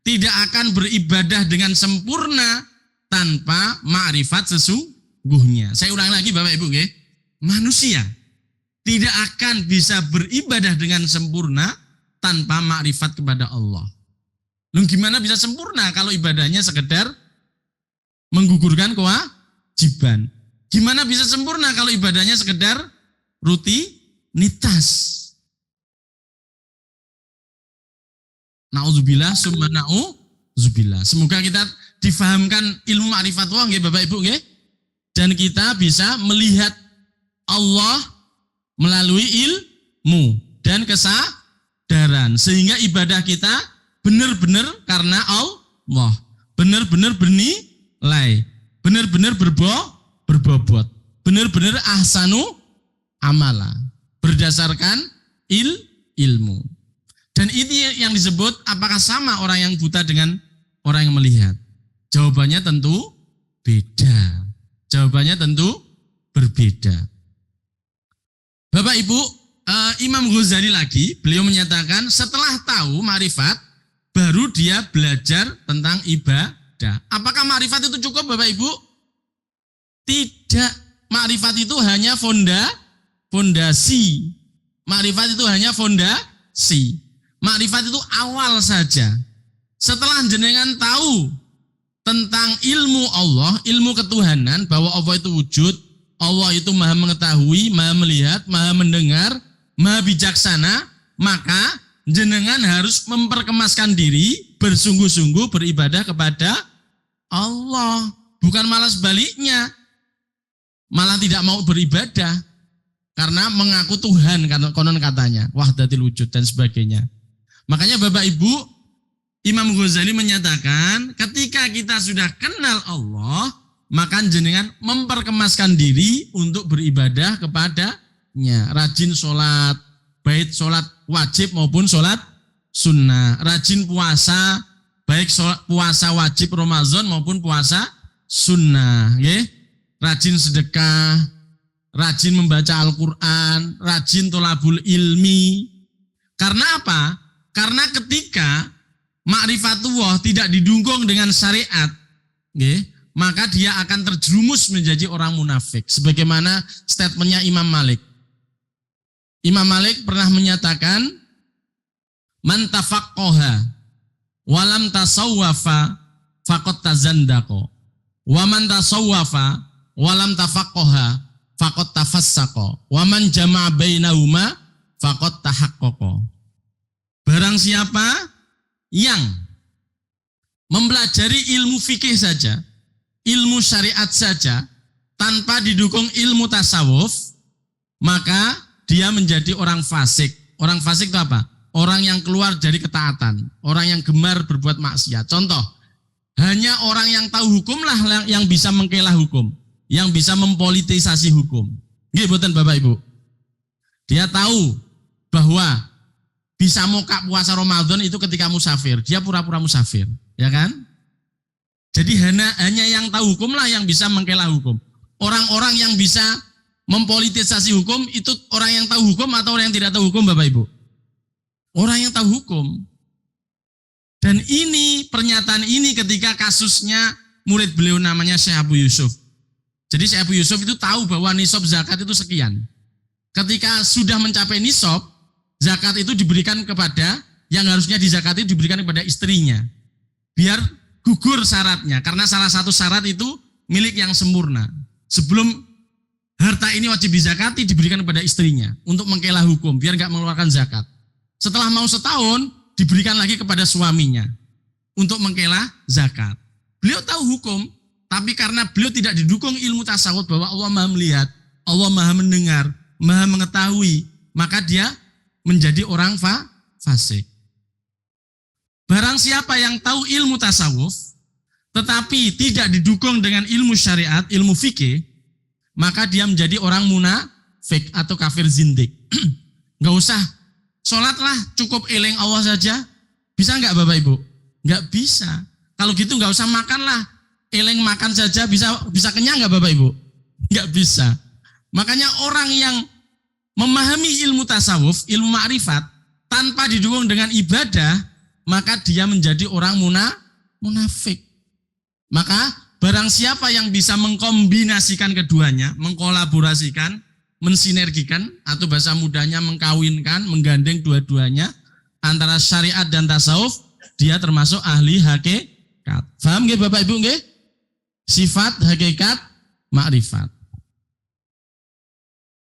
tidak akan beribadah dengan sempurna tanpa ma'rifat sesungguhnya. Saya ulangi lagi Bapak Ibu nggih. Manusia tidak akan bisa beribadah dengan sempurna tanpa makrifat kepada Allah. Lalu gimana bisa sempurna kalau ibadahnya sekedar menggugurkan kewajiban? Gimana bisa sempurna kalau ibadahnya sekedar rutinitas? Na'udzubillah summa na'udzubillah. Semoga kita difahamkan ilmu makrifat Allah nggih Bapak Ibu nggih. Dan kita bisa melihat Allah melalui ilmu dan kesadaran sehingga ibadah kita benar-benar karena Allah, benar-benar bernilai, benar-benar berbobot, benar-benar ahsanu amala berdasarkan ilmu. Dan ini yang disebut apakah sama orang yang buta dengan orang yang melihat? Jawabannya tentu beda. Jawabannya tentu berbeda. Bapak Ibu, Imam Ghazali lagi, beliau menyatakan setelah tahu ma'rifat, baru dia belajar tentang ibadah. Apakah ma'rifat itu cukup Bapak Ibu? Tidak. Ma'rifat itu hanya fondasi. Ma'rifat itu hanya fondasi. Ma'rifat itu awal saja. Setelah jenengan tahu tentang ilmu Allah, ilmu ketuhanan, bahwa Allah itu wujud, Allah itu maha mengetahui, maha melihat, maha mendengar, maha bijaksana, maka jenengan harus memperkemaskan diri, bersungguh-sungguh beribadah kepada Allah. Bukan malah sebaliknya, malah tidak mau beribadah, karena mengaku Tuhan, konon katanya, wahdatil wujud dan sebagainya. Makanya Bapak Ibu, Imam Ghazali menyatakan, ketika kita sudah kenal Allah, maka jenengan memperkemaskan diri untuk beribadah kepadanya. Rajin sholat, baik sholat wajib maupun sholat sunnah. Rajin puasa, baik puasa wajib Ramadan maupun puasa sunnah. Rajin sedekah, rajin membaca Al-Quran, rajin tholabul ilmi. Karena apa? Karena ketika ma'rifatullah tidak didukung dengan syariat, maka dia akan terjerumus menjadi orang munafik. Sebagaimana statementnya Imam Malik. Imam Malik pernah menyatakan, man tafaqqaha walam tasawwafa faqad tazandaqa wa man tasawwafa walam tafaqqaha faqad tafassaqa wa man jama'a bainahuma faqad tahaqqaqa. Barang siapa yang mempelajari ilmu fikih saja, ilmu syariat saja, tanpa didukung ilmu tasawuf, maka dia menjadi orang fasik. Orang fasik itu apa? Orang yang keluar dari ketaatan, orang yang gemar berbuat maksiat. Contoh, hanya orang yang tahu hukumlah yang bisa mengkelah hukum, yang bisa mempolitisasi hukum. Nggih mboten Bapak Ibu? Dia tahu bahwa bisa moka puasa Ramadan itu ketika musafir, dia pura-pura musafir, ya kan? Jadi hanya yang tahu hukumlah yang bisa mengkelah hukum. Orang-orang yang bisa mempolitisasi hukum itu orang yang tahu hukum atau orang yang tidak tahu hukum Bapak Ibu? Orang yang tahu hukum. Dan ini pernyataan ini ketika kasusnya murid beliau namanya Syekh Abu Yusuf. Jadi si Abu Yusuf itu tahu bahwa nisab zakat itu sekian. Ketika sudah mencapai nisab, zakat itu diberikan kepada, yang harusnya dizakati diberikan kepada istrinya. Biar gugur syaratnya, karena salah satu syarat itu milik yang sempurna. Sebelum harta ini wajib dizakati, diberikan kepada istrinya untuk mengkelah hukum, biar nggak mengeluarkan zakat. Setelah mau setahun, diberikan lagi kepada suaminya untuk mengkelah zakat. Beliau tahu hukum, tapi karena beliau tidak didukung ilmu tasawuf bahwa Allah Maha melihat, Allah Maha mendengar, Maha mengetahui, maka dia menjadi orang fasik. Barang siapa yang tahu ilmu tasawuf, tetapi tidak didukung dengan ilmu syariat, ilmu fikih, maka dia menjadi orang munafik atau kafir zindik. Nggak usah sholatlah, cukup eling Allah saja. Bisa nggak Bapak Ibu? Nggak bisa. Kalau gitu nggak usah makanlah, eling makan saja bisa kenyang nggak Bapak Ibu? Nggak bisa. Makanya orang yang memahami ilmu tasawuf, ilmu ma'rifat, tanpa didukung dengan ibadah, maka dia menjadi orang munafik. Maka barang siapa yang bisa mengkombinasikan keduanya, mengkolaborasikan, mensinergikan, atau bahasa mudahnya mengkawinkan, menggandeng dua-duanya, antara syariat dan tasawuf, dia termasuk ahli hakikat. Paham nggih Bapak Ibu nggih? Sifat, hakikat, ma'rifat.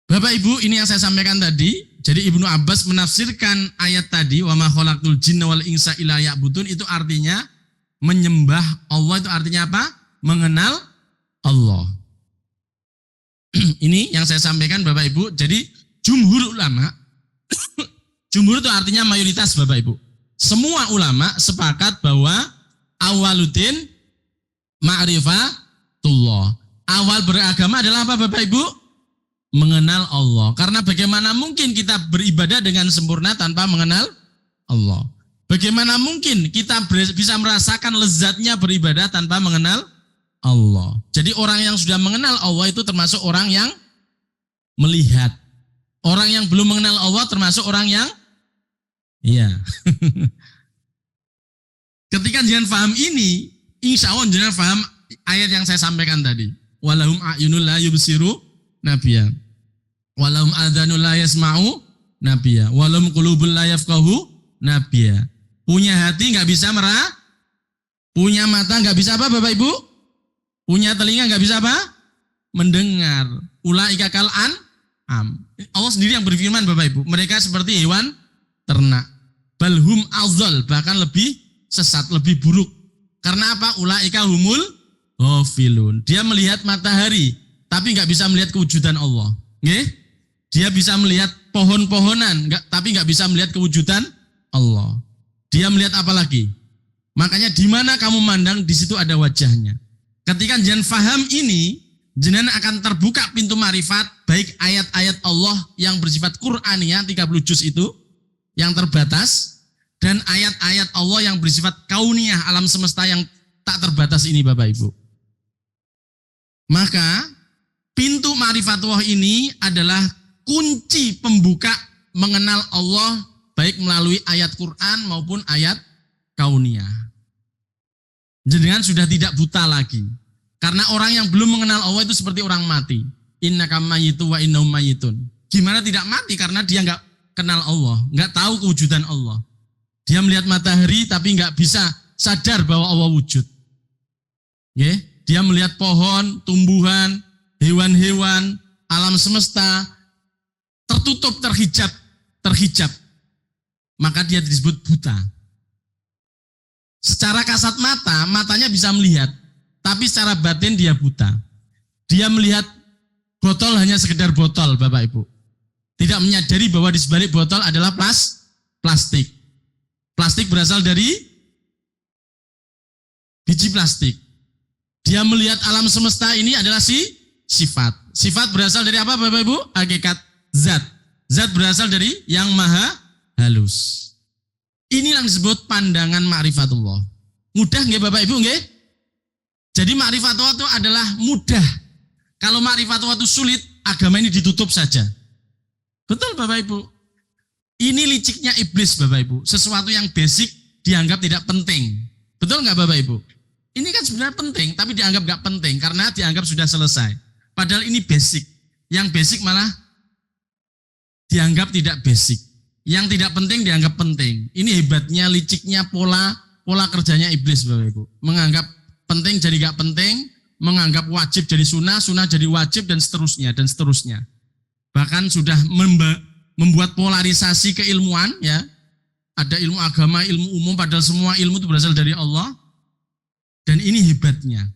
Bapak Ibu, ini yang saya sampaikan tadi. Jadi Ibnu Abbas menafsirkan ayat tadi, wa ma khalaqtul jinna wal insa illa ya'budun, itu artinya menyembah Allah. Itu artinya apa? Mengenal Allah. Ini yang saya sampaikan Bapak Ibu. Jadi jumhur ulama, jumhur itu artinya mayoritas Bapak Ibu. Semua ulama sepakat bahwa awaluddin ma'rifatullah. Awal beragama adalah apa Bapak Ibu? Mengenal Allah. Karena bagaimana mungkin kita beribadah dengan sempurna tanpa mengenal Allah? Bagaimana mungkin kita bisa merasakan lezatnya beribadah tanpa mengenal Allah? Jadi orang yang sudah mengenal Allah itu termasuk orang yang melihat. Orang yang belum mengenal Allah termasuk orang yang Ketika jangan paham ini, insya Allah jangan paham ayat yang saya sampaikan tadi. Walahum a'yunul la yubsiru nabiyya. Walahum adhanul la yasma'u nabiyya. Walahum qulubul la yafqahu nabiyya. Punya hati nggak bisa punya mata nggak bisa apa Bapak Ibu? Punya telinga nggak bisa apa? Mendengar. Ulaika kal an'am. Allah sendiri yang berfirman Bapak Ibu, mereka seperti hewan ternak. Balhum azal, bahkan lebih sesat, lebih buruk. Karena apa? Ulaika humul ghafilun. Dia melihat matahari, tapi nggak bisa melihat kewujudan Allah. Nggih? Dia bisa melihat pohon-pohonan, tapi nggak bisa melihat kewujudan Allah. Dia melihat apa lagi? Makanya di mana kamu mandang, di situ ada wajahnya. Ketika jenengan faham ini, jenengan akan terbuka pintu marifat, baik ayat-ayat Allah yang bersifat Qur'aniyah 30 juz itu, yang terbatas, dan ayat-ayat Allah yang bersifat kauniyah, alam semesta yang tak terbatas ini Bapak Ibu. Maka pintu ma'rifatullah ini adalah kunci pembuka mengenal Allah, baik melalui ayat Quran maupun ayat kauniyah. Jenengan sudah tidak buta lagi. Karena orang yang belum mengenal Allah itu seperti orang mati. Innaka mayyitu wa innahum mayyitun. Gimana tidak mati? Karena dia nggak kenal Allah, nggak tahu kewujudan Allah. Dia melihat matahari tapi nggak bisa sadar bahwa Allah wujud. Dia melihat pohon, tumbuhan, hewan-hewan, alam semesta tertutup, terhijab. Maka dia disebut buta. Secara kasat mata, matanya bisa melihat, tapi secara batin dia buta. Dia melihat botol hanya sekedar botol, Bapak Ibu. Tidak menyadari bahwa di sebalik botol adalah plastik. Plastik berasal dari biji plastik. Dia melihat alam semesta ini adalah sifat. Sifat berasal dari apa Bapak Ibu? Hakikat zat. Zat berasal dari yang maha halus. Inilah yang disebut pandangan ma'rifatullah. Mudah nggih Bapak Ibu nggih? Jadi ma'rifatullah itu adalah mudah. Kalau ma'rifatullah itu sulit, agama ini ditutup saja. Betul Bapak Ibu? Ini liciknya iblis Bapak Ibu. Sesuatu yang basic dianggap tidak penting. Betul nggak Bapak Ibu? Ini kan sebenarnya penting, tapi dianggap nggak penting karena dianggap sudah selesai. Padahal ini basic. Yang basic malah dianggap tidak basic. Yang tidak penting dianggap penting. Ini hebatnya, liciknya pola kerjanya iblis, Bapak Ibu. Menganggap penting jadi nggak penting, menganggap wajib jadi sunnah, sunnah jadi wajib, dan seterusnya, dan seterusnya. Bahkan sudah membuat polarisasi keilmuan, ya. Ada ilmu agama, ilmu umum, padahal semua ilmu itu berasal dari Allah. Dan ini hebatnya.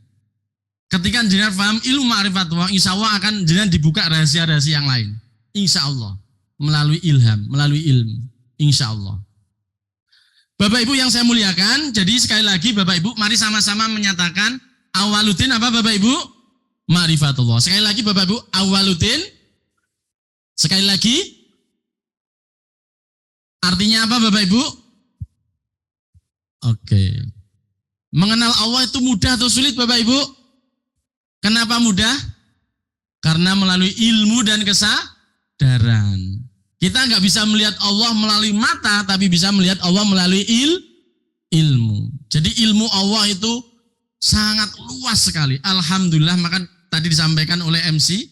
Ketika jenengan paham ilmu ma'rifatullah, insya Allah akan jenengan dibuka rahasia-rahasia yang lain. Insya Allah. Melalui ilham, melalui ilmu. Insya Allah. Bapak Ibu yang saya muliakan, jadi sekali lagi Bapak Ibu, mari sama-sama menyatakan awaluddin apa Bapak Ibu? Ma'rifatullah. Sekali lagi Bapak Ibu, awaluddin. Sekali lagi. Artinya apa Bapak Ibu? Oke. Mengenal Allah itu mudah atau sulit Bapak Ibu? Kenapa mudah? Karena melalui ilmu dan kesadaran. Kita nggak bisa melihat Allah melalui mata, tapi bisa melihat Allah melalui ilmu. Jadi ilmu Allah itu sangat luas sekali. Alhamdulillah, maka tadi disampaikan oleh MC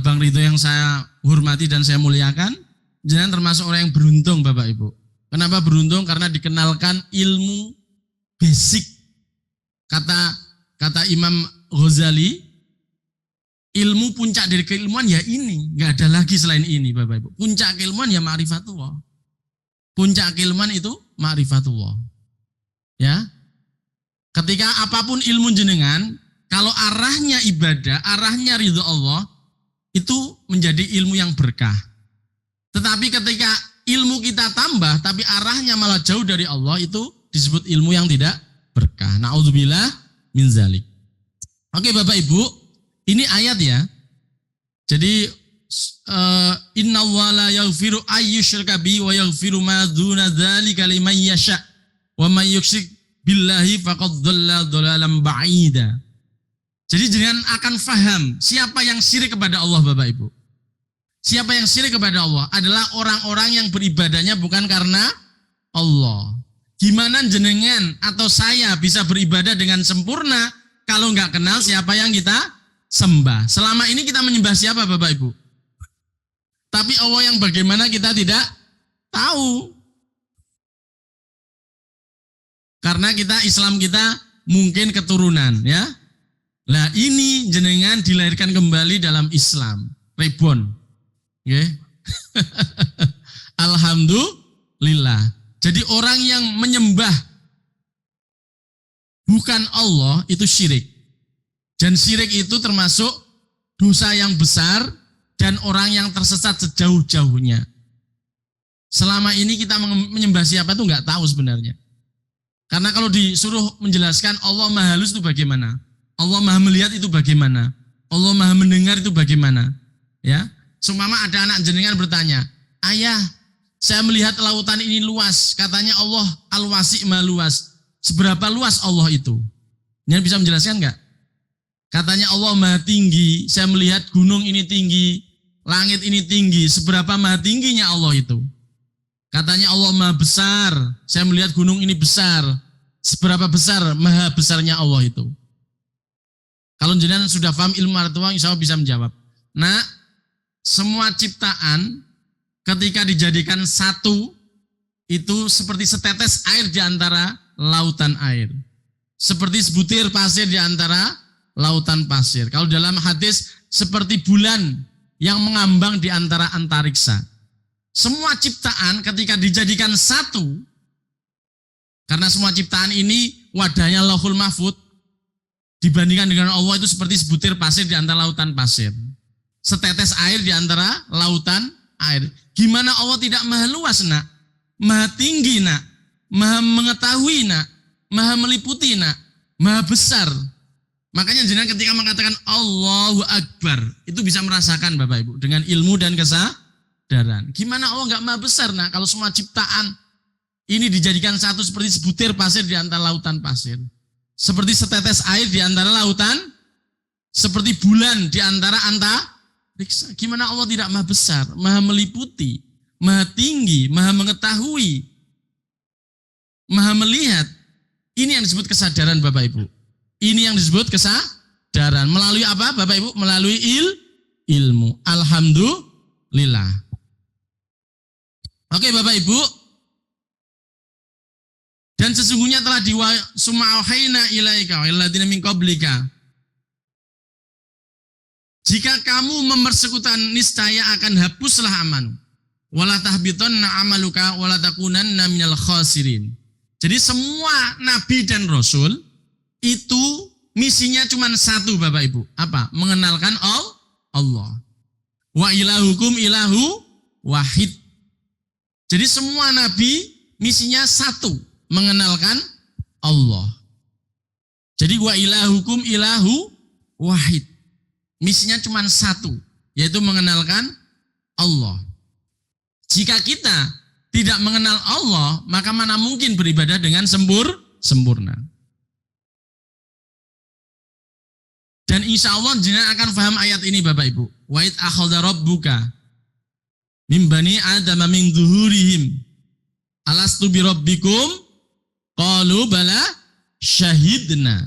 Bang Ridho yang saya hormati dan saya muliakan, jangan termasuk orang yang beruntung Bapak Ibu. Kenapa beruntung? Karena dikenalkan ilmu basic. Kata Imam Ghazali, ilmu puncak dari keilmuan ya ini, nggak ada lagi selain ini Bapak Ibu. Puncak keilmuan ya ma'rifatullah. Puncak keilmuan itu ma'rifatullah. Ya. Ketika apapun ilmu jenengan, kalau arahnya ibadah, arahnya ridho Allah, itu menjadi ilmu yang berkah. Tetapi ketika ilmu kita tambah, tapi arahnya malah jauh dari Allah, itu disebut ilmu yang tidak berkah. Na'udzubillah min zalik. Oke Bapak Ibu, ini ayat ya. Jadi innallaha la yaghfiru ayyushraka bihi wa yaghfiru ma dzuna dzalika liman yasha wa may yusyrik billahi faqad dhalla dhalalan ba'ida. Jadi jangan akan faham siapa yang syirik kepada Allah Bapak Ibu. Siapa yang syirik kepada Allah adalah orang-orang yang beribadahnya bukan karena Allah. Gimana jenengan atau saya bisa beribadah dengan sempurna kalau nggak kenal siapa yang kita sembah? Selama ini kita menyembah siapa Bapak Ibu? Tapi Allah yang bagaimana kita tidak tahu. Karena Islam kita mungkin keturunan ya. Nah ini jenengan dilahirkan kembali dalam Islam. Reborn. Okay. Alhamdulillah. Jadi orang yang menyembah bukan Allah itu syirik. Dan syirik itu termasuk dosa yang besar dan orang yang tersesat sejauh-jauhnya. Selama ini kita menyembah siapa itu nggak tahu sebenarnya. Karena kalau disuruh menjelaskan Allah Maha Halus itu bagaimana? Allah Maha Melihat itu bagaimana? Allah Maha Mendengar itu bagaimana? Ya, seumpama ada anak jenengan bertanya, "Ayah, saya melihat lautan ini luas, katanya Allah Al-Wasi' Maha Luas. Seberapa luas Allah itu?" Ini bisa menjelaskan enggak? Katanya Allah Maha Tinggi, saya melihat gunung ini tinggi, langit ini tinggi, seberapa maha tingginya Allah itu? Katanya Allah Maha Besar, saya melihat gunung ini besar, seberapa besar maha besarnya Allah itu? Kalau jenengan sudah paham ilmu ma'rifatullah, insya Allah bisa menjawab. Nah, semua ciptaan ketika dijadikan satu itu seperti setetes air di antara lautan air. Seperti sebutir pasir di antara lautan pasir. Kalau dalam hadis seperti bulan yang mengambang di antara antariksa. Semua ciptaan ketika dijadikan satu, karena semua ciptaan ini wadahnya Lauhul Mahfud, dibandingkan dengan Allah itu seperti sebutir pasir di antara lautan pasir. Setetes air di antara lautan air. Gimana Allah tidak maha luas nak? Maha tinggi nak? Maha mengetahui nak? Maha meliputi nak? Maha besar. Makanya jenengan ketika mengatakan Allahu Akbar, itu bisa merasakan Bapak Ibu dengan ilmu dan kesadaran. Gimana Allah nggak maha besar nak? Kalau semua ciptaan ini dijadikan satu seperti sebutir pasir di antara lautan pasir. Seperti setetes air di antara lautan, seperti bulan di antara antariksa. Gimana Allah tidak maha besar, maha meliputi, maha tinggi, maha mengetahui, maha melihat. Ini yang disebut kesadaran Bapak Ibu. Ini yang disebut kesadaran. Melalui apa Bapak Ibu? Melalui ilmu. Alhamdulillah. Oke Bapak Ibu. Dan sesungguhnya telah suma'auhaina ilaika walladzina min qablika. Jika kamu mempersekutukan niscaya akan hapuslah aman. Wala tahbitanna amaluka wala takunanna minal khasirin. Jadi semua nabi dan rasul itu misinya cuma satu Bapak Ibu. Apa? Mengenalkan Allah. Wa ilahukum ilahu wahid. Jadi semua nabi misinya satu, mengenalkan Allah. Jadi wa ilahukum ilahu wahid. Misinya cuma satu, yaitu mengenalkan Allah. Jika kita tidak mengenal Allah, maka mana mungkin beribadah dengan sempurna. Dan insya Allah jenengan akan paham ayat ini Bapak Ibu. Wa id akhadha rabbuka min bani adama min zuhurihim alastu bi rabbikum qalu bala syahidna.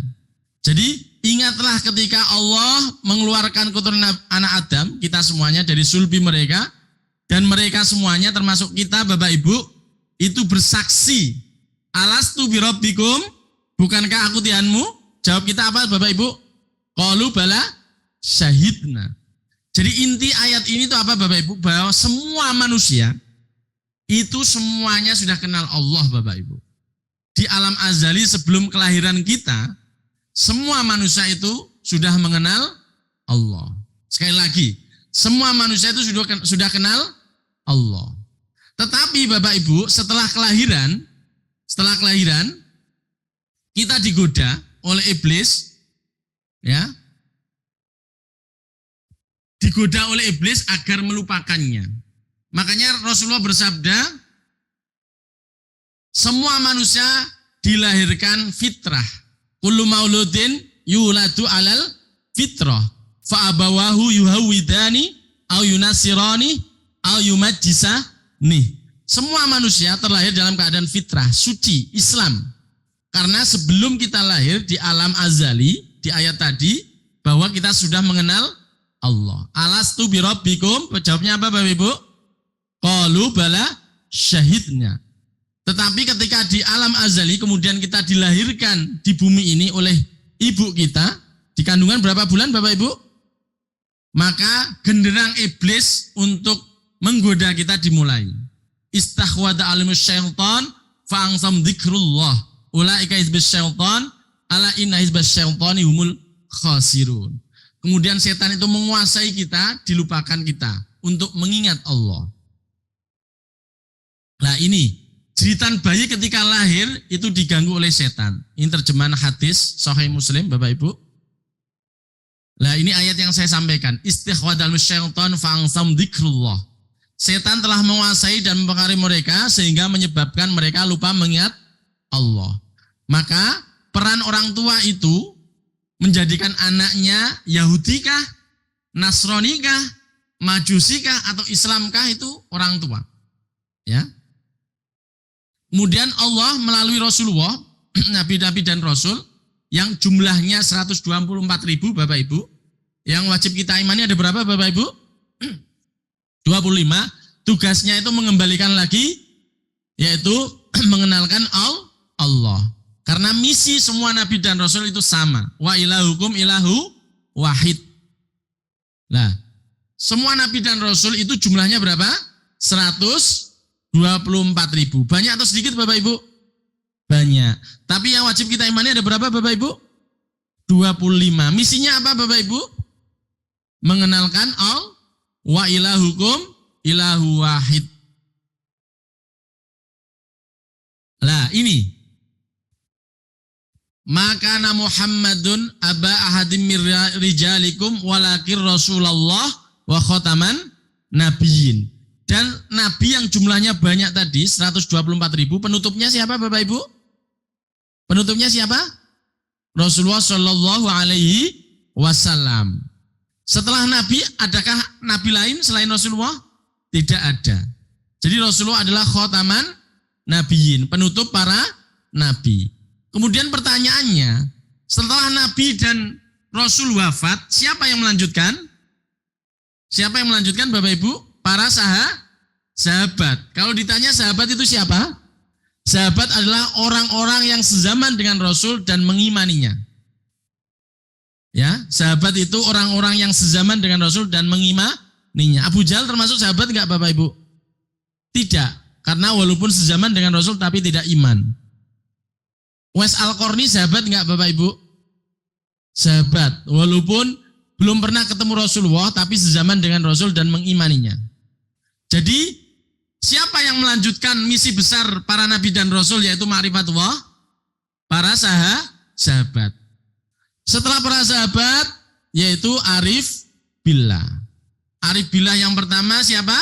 Jadi ingatlah ketika Allah mengeluarkan keturunan anak Adam, kita semuanya dari sulbi mereka, dan mereka semuanya termasuk kita Bapak Ibu, itu bersaksi. Alastu bi rabbikum, bukankah aku Tuhanmu? Jawab kita apa Bapak Ibu? Qalu bala syahidna. Jadi inti ayat ini itu apa Bapak Ibu? Bahwa semua manusia itu semuanya sudah kenal Allah Bapak Ibu. Di alam azali sebelum kelahiran kita, semua manusia itu sudah mengenal Allah. Sekali lagi, semua manusia itu sudah kenal Allah. Tetapi Bapak Ibu, setelah kelahiran kita digoda oleh iblis, ya, digoda oleh iblis agar melupakannya. Makanya Rasulullah bersabda, semua manusia dilahirkan fitrah. Kullu mauludin yuladu alal fitrah. Fa'abawahu yuhawidani au yunasirani au yumajjisani. Semua manusia terlahir dalam keadaan fitrah, suci, Islam. Karena sebelum kita lahir di alam azali, di ayat tadi, bahwa kita sudah mengenal Allah. Alastu bi rabbikum, jawabnya apa Bapak Ibu? Qalu bala syahidnya. Tetapi ketika di alam azali kemudian kita dilahirkan di bumi ini oleh ibu kita, di kandungan berapa bulan Bapak Ibu? Maka genderang iblis untuk menggoda kita dimulai. Istahwada alimus syaitan fa'angsam dzikrullah. Ulaika hizbus syaitan ala inna hizbus syaitani humul khasirun. Kemudian setan itu menguasai kita, dilupakan kita untuk mengingat Allah. Nah ini jeritan bayi ketika lahir itu diganggu oleh setan. Ini terjemahan hadis Sahih Muslim Bapak Ibu. Nah ini ayat yang saya sampaikan. Istihwadal syaitan fa'angsam dzikrullah. Setan telah menguasai dan mempengaruhi mereka sehingga menyebabkan mereka lupa mengingat Allah. Maka peran orang tua itu menjadikan anaknya Yahudikah, Nasronikah, Majusikah atau Islamkah itu orang tua. Ya. Kemudian Allah melalui Rasulullah, Nabi-Nabi dan Rasul yang jumlahnya 124.000 Bapak Ibu. Yang wajib kita imani ada berapa Bapak Ibu? 25. Tugasnya itu mengembalikan lagi, yaitu mengenalkan Allah. Karena misi semua Nabi dan Rasul itu sama. Wa ilahukum ilahu wahid. Nah, semua Nabi dan Rasul itu jumlahnya berapa? 124.000. Banyak atau sedikit Bapak Ibu? Banyak. Tapi yang wajib kita imani ada berapa Bapak Ibu? 25. Misinya apa Bapak Ibu? Mengenalkan wa ilahukum ilahu wahid. Lah ini. Maka Muhammadun aba ahadim mir rijalikum walakin Rasulullah wa khataman nabiyyin. Dan nabi yang jumlahnya banyak tadi 124.000, penutupnya siapa Bapak Ibu? Penutupnya siapa? Rasulullah Shallallahu Alaihi Wasallam. Setelah nabi, adakah nabi lain selain Rasulullah? Tidak ada. Jadi Rasulullah adalah khataman nabiyyin, penutup para nabi. Kemudian pertanyaannya, setelah nabi dan Rasul wafat, siapa yang melanjutkan? Siapa yang melanjutkan Bapak Ibu? Para sahabat. Kalau ditanya sahabat itu siapa? Sahabat adalah orang-orang yang sezaman dengan Rasul dan mengimaninya. Ya, sahabat itu orang-orang yang sezaman dengan Rasul dan mengimaninya. Abu Jahal termasuk sahabat enggak Bapak Ibu? Tidak, karena walaupun sezaman dengan Rasul tapi tidak iman. Uwais Al-Qarni sahabat enggak Bapak Ibu? Sahabat, walaupun belum pernah ketemu Rasulullah tapi sezaman dengan Rasul dan mengimaninya. Jadi siapa yang melanjutkan misi besar para nabi dan rasul yaitu ma'rifatullah? Para sahabat. Setelah para sahabat yaitu arif billah. Arif billah yang pertama siapa?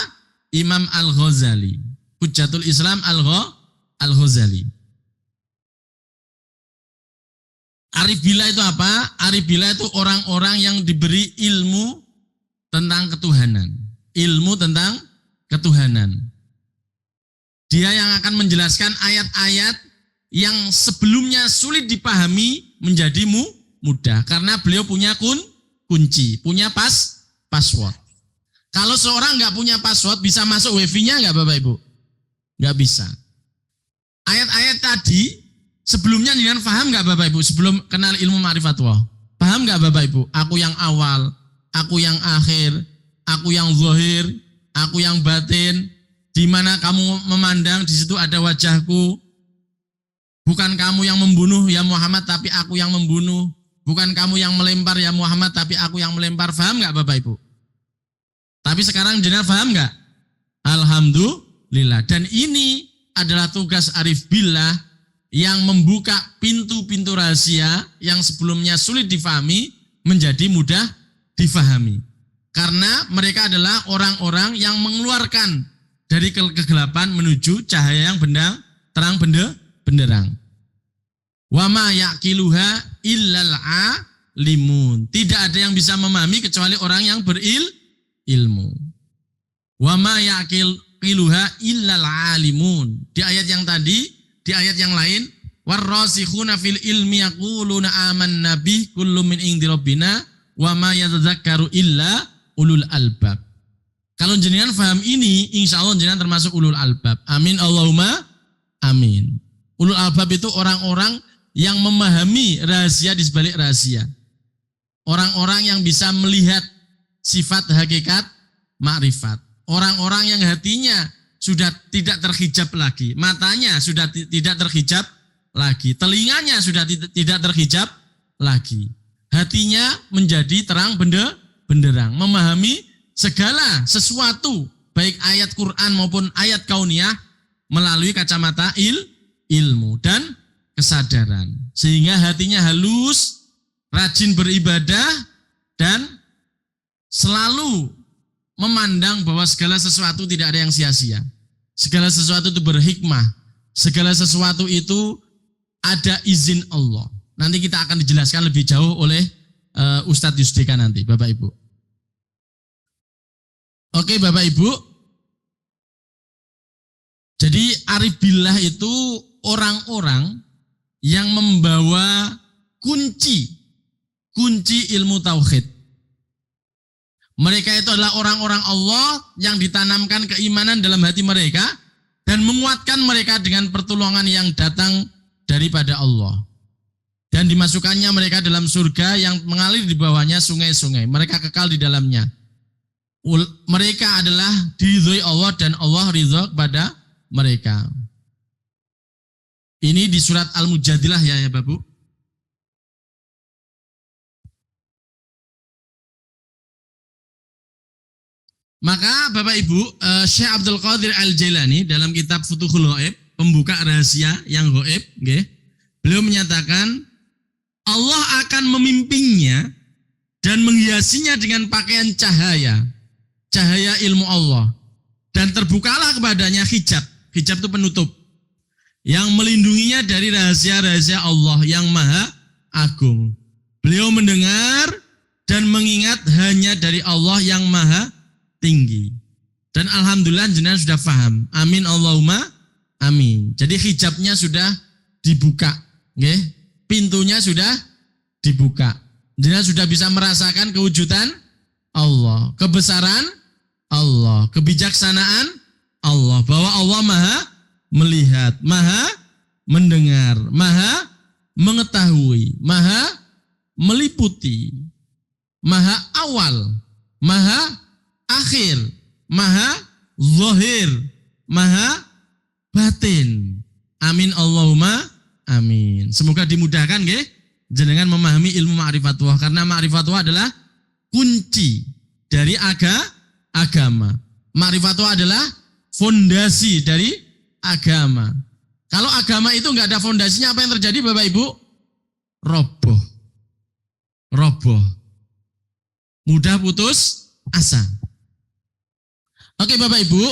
Imam Al-Ghazali. Hujjatul Islam Al-Ghazali. Arif billah itu apa? Arif billah itu orang-orang yang diberi ilmu tentang ketuhanan. Ilmu tentang ketuhanan. Dia yang akan menjelaskan ayat-ayat yang sebelumnya sulit dipahami menjadi mudah. Karena beliau punya kunci, punya password. Kalau seorang nggak punya password, bisa masuk wifi-nya nggak Bapak Ibu? Nggak bisa. Ayat-ayat tadi, sebelumnya jangan paham nggak Bapak Ibu? Sebelum kenal ilmu ma'rifatullah. Paham nggak Bapak Ibu? Aku yang awal, aku yang akhir, aku yang zahir, aku yang batin. Di mana kamu memandang, di situ ada wajahku. Bukan kamu yang membunuh ya Muhammad, tapi aku yang membunuh. Bukan kamu yang melempar ya Muhammad, tapi aku yang melempar. Paham nggak Bapak Ibu? Tapi sekarang jenengan paham nggak? Alhamdulillah. Dan ini adalah tugas arif billah yang membuka pintu-pintu rahasia yang sebelumnya sulit difahami menjadi mudah difahami. Karena mereka adalah orang-orang yang mengeluarkan dari kegelapan menuju cahaya yang terang benderang. Wa ma yaqiluha illal alimun. Tidak ada yang bisa memahami kecuali orang yang berilmu. Wa ma yaqiluha illal alimun. Di ayat yang tadi, di ayat yang lain, warrasikhuna fil ilmi yaquluna amanna bi kullu min indi rabbina wa ma yatadzakkaru illa ulul albab. Kalau jenengan paham ini, insya Allah jenengan termasuk ulul albab. Amin Allahumma amin. Ulul albab itu orang-orang yang memahami rahasia di sebalik rahasia. Orang-orang yang bisa melihat sifat hakikat makrifat. Orang-orang yang hatinya sudah tidak terhijab lagi. Matanya sudah tidak terhijab lagi. Telinganya sudah tidak terhijab lagi. Hatinya menjadi terang benderang. Memahami segala sesuatu, baik ayat Quran maupun ayat kauniyah melalui kacamata ilmu dan kesadaran. Sehingga hatinya halus, rajin beribadah, dan selalu memandang bahwa segala sesuatu tidak ada yang sia-sia. Segala sesuatu itu berhikmah. Segala sesuatu itu ada izin Allah. Nanti kita akan dijelaskan lebih jauh oleh Ustadz Yusdika nanti, Bapak Ibu. Oke Bapak Ibu, jadi arif billah itu orang-orang yang membawa kunci ilmu tauhid. Mereka itu adalah orang-orang Allah yang ditanamkan keimanan dalam hati mereka dan menguatkan mereka dengan pertolongan yang datang daripada Allah. Dan dimasukkannya mereka dalam surga yang mengalir di bawahnya sungai-sungai. Mereka kekal di dalamnya. Mereka adalah diridhoi Allah dan Allah ridha kepada mereka. Ini di surat Al-Mujadilah ya Bapak Ibu. Maka Bapak Ibu, Syekh Abdul Qadir Al-Jailani dalam kitab Futuhul Ghaib, pembuka rahasia yang ghaib, beliau menyatakan Allah akan memimpinnya dan menghiasinya dengan pakaian cahaya ilmu Allah, dan terbukalah kepadanya hijab itu penutup yang melindunginya dari rahasia-rahasia Allah yang maha agung. Beliau mendengar dan mengingat hanya dari Allah yang maha tinggi. Dan alhamdulillah jenengan sudah paham. Amin Allahumma amin. Jadi hijabnya sudah dibuka, pintunya sudah dibuka. Jenengan sudah bisa merasakan kewujudan Allah, kebesaran Allah, kebijaksanaan Allah, bahwa Allah maha melihat, maha mendengar, maha mengetahui, maha meliputi, maha awal, maha akhir, maha zahir, maha batin. Amin Allahumma amin. Semoga dimudahkan nggih jenengan memahami ilmu ma'rifatullah, karena ma'rifatullah adalah kunci dari agama. Ma'rifatullah adalah fondasi dari agama. Kalau agama itu enggak ada fondasinya, apa yang terjadi Bapak Ibu? Roboh. Mudah putus asa. Oke Bapak Ibu,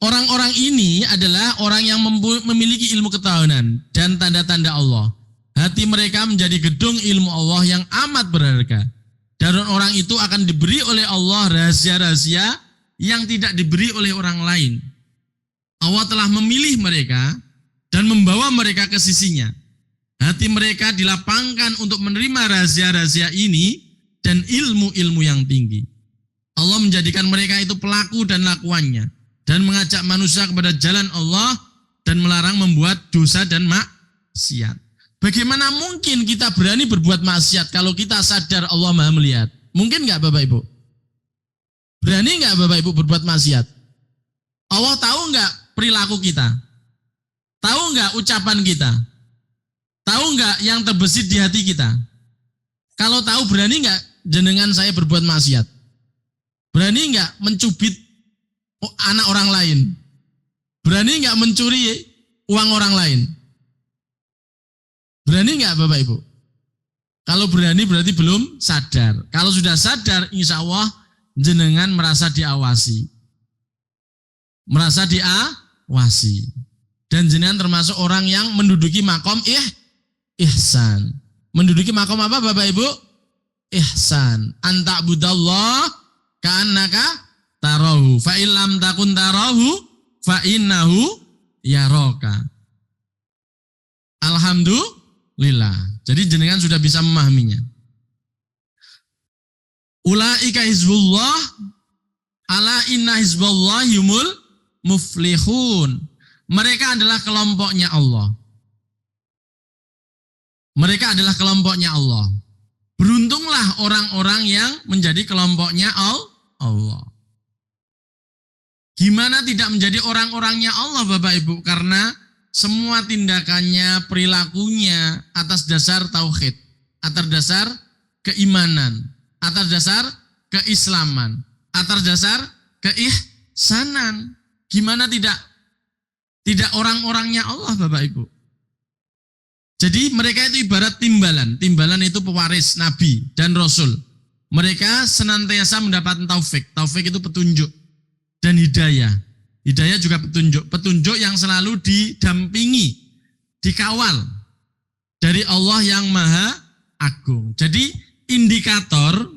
orang-orang ini adalah orang yang memiliki ilmu ketahuan dan tanda-tanda Allah. Hati mereka menjadi gedung ilmu Allah yang amat berharga. Dan orang itu akan diberi oleh Allah rahasia-rahasia yang tidak diberi oleh orang lain. Allah telah memilih mereka dan membawa mereka ke sisinya. Hati mereka dilapangkan untuk menerima rahasia-rahasia ini dan ilmu-ilmu yang tinggi. Allah menjadikan mereka itu pelaku dan lakuannya, dan mengajak manusia kepada jalan Allah dan melarang membuat dosa dan maksiat. Bagaimana mungkin kita berani berbuat maksiat kalau kita sadar Allah Maha melihat? Mungkin nggak Bapak Ibu? Berani nggak Bapak Ibu berbuat maksiat? Allah tahu nggak perilaku kita? Tahu nggak ucapan kita? Tahu nggak yang terbesit di hati kita? Kalau tahu, berani nggak jenengan saya berbuat maksiat? Berani nggak mencubit anak orang lain? Berani nggak mencuri uang orang lain? Berani nggak Bapak Ibu? Kalau berani berarti belum sadar. Kalau sudah sadar, insya Allah jenengan merasa diawasi. Merasa diawasi. Dan jenengan termasuk orang yang menduduki makom ihsan. Menduduki makom apa Bapak Ibu? Ihsan. Anta budallah ka'annaka tarahu. Fa illam takun tarahu fa innahu yaraka. Alhamdulillah. Jadi jenengan sudah bisa memahaminya. Ulaika hizbullah ala inna hizballah humul muflihun. Mereka adalah kelompoknya Allah. Mereka adalah kelompoknya Allah. Beruntunglah orang-orang yang menjadi kelompoknya Allah. Gimana tidak menjadi orang-orangnya Allah Bapak Ibu? Karena semua tindakannya, perilakunya atas dasar tauhid, atas dasar keimanan, atas dasar keislaman, atas dasar keihsanan. Gimana tidak orang-orangnya Allah Bapak Ibu? Jadi mereka itu ibarat timbalan. Timbalan itu pewaris Nabi dan Rasul. Mereka senantiasa mendapat taufik. Taufik itu petunjuk dan hidayah. Hidayah juga petunjuk. Petunjuk yang selalu didampingi, dikawal dari Allah yang Maha Agung. Jadi indikator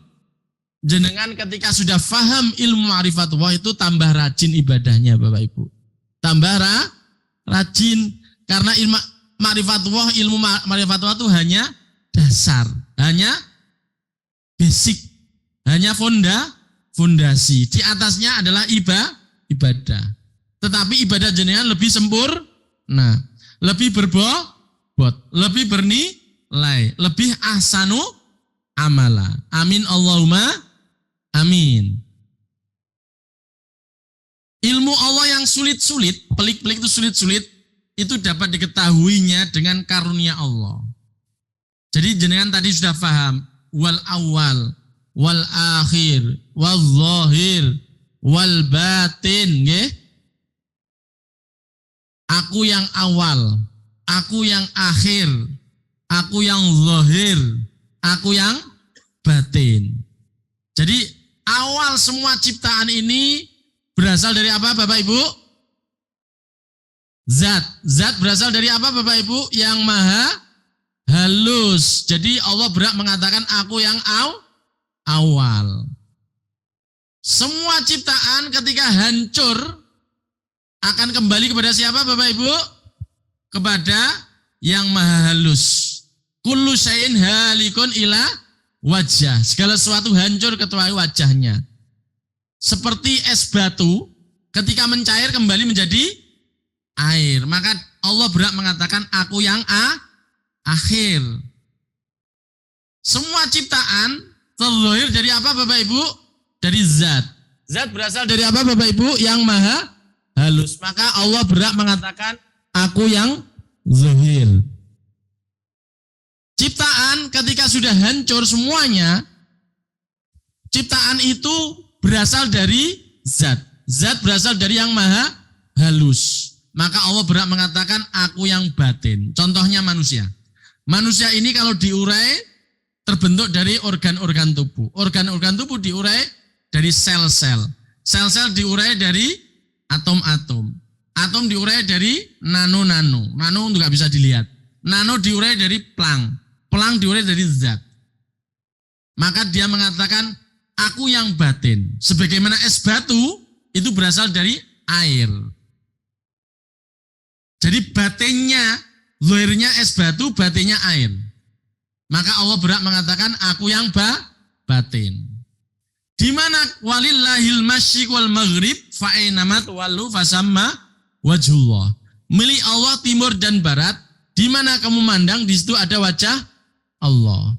jenengan ketika sudah faham ilmu ma'rifatullah itu tambah rajin ibadahnya Bapak Ibu. Tambah rajin, karena ilmu ma'rifatullah itu hanya dasar, hanya basic, hanya fondasi. Di atasnya adalah ibadah. Tetapi ibadah jenengan lebih sempurna, lebih berbobot, lebih bernilai, lebih ahsanu amala. Amin Allahumma amin. Ilmu Allah yang sulit-sulit, pelik-pelik itu sulit-sulit, itu dapat diketahuinya dengan karunia Allah. Jadi jenengan tadi sudah paham wal awal, wal akhir, wal zahir, wal batin, nggih. Aku yang awal, aku yang akhir, aku yang zahir, aku yang batin. Jadi awal semua ciptaan ini berasal dari apa Bapak Ibu? Zat. Zat berasal dari apa Bapak Ibu? Yang maha halus. Jadi Allah berhak mengatakan aku yang awal. Semua ciptaan ketika hancur akan kembali kepada siapa Bapak Ibu? Kepada yang maha halus. Kullu syai'in halikun ila wajah. Segala sesuatu hancur kecuali wajahnya. Seperti es batu ketika mencair kembali menjadi air. Maka Allah berhak mengatakan aku yang akhir. Semua ciptaan terlahir dari apa Bapak Ibu? Dari zat. Zat berasal dari apa Bapak Ibu? Yang maha halus. Maka Allah berhak mengatakan aku yang zahir. Ciptaan ketika sudah hancur semuanya, ciptaan itu berasal dari zat. Zat berasal dari yang maha halus. Maka Allah berhak mengatakan aku yang batin. Contohnya manusia. Manusia ini kalau diurai terbentuk dari organ-organ tubuh. Organ-organ tubuh diurai dari sel-sel. Sel-sel diurai dari atom-atom. Atom diurai dari nano-nano. Nano nggak bisa dilihat. Nano diurai dari plang. Plang diurai dari zat. Maka dia mengatakan aku yang batin. Sebagaimana es batu itu berasal dari air. Jadi batinnya, lahirnya es batu, batinnya air. Maka Allah berhak mengatakan aku yang batin. Di mana walillahil masyriq wal maghrib fa ainamat wallu fasamma wajhullah. Milik Allah timur dan barat, di mana kamu memandang di situ ada wajah Allah.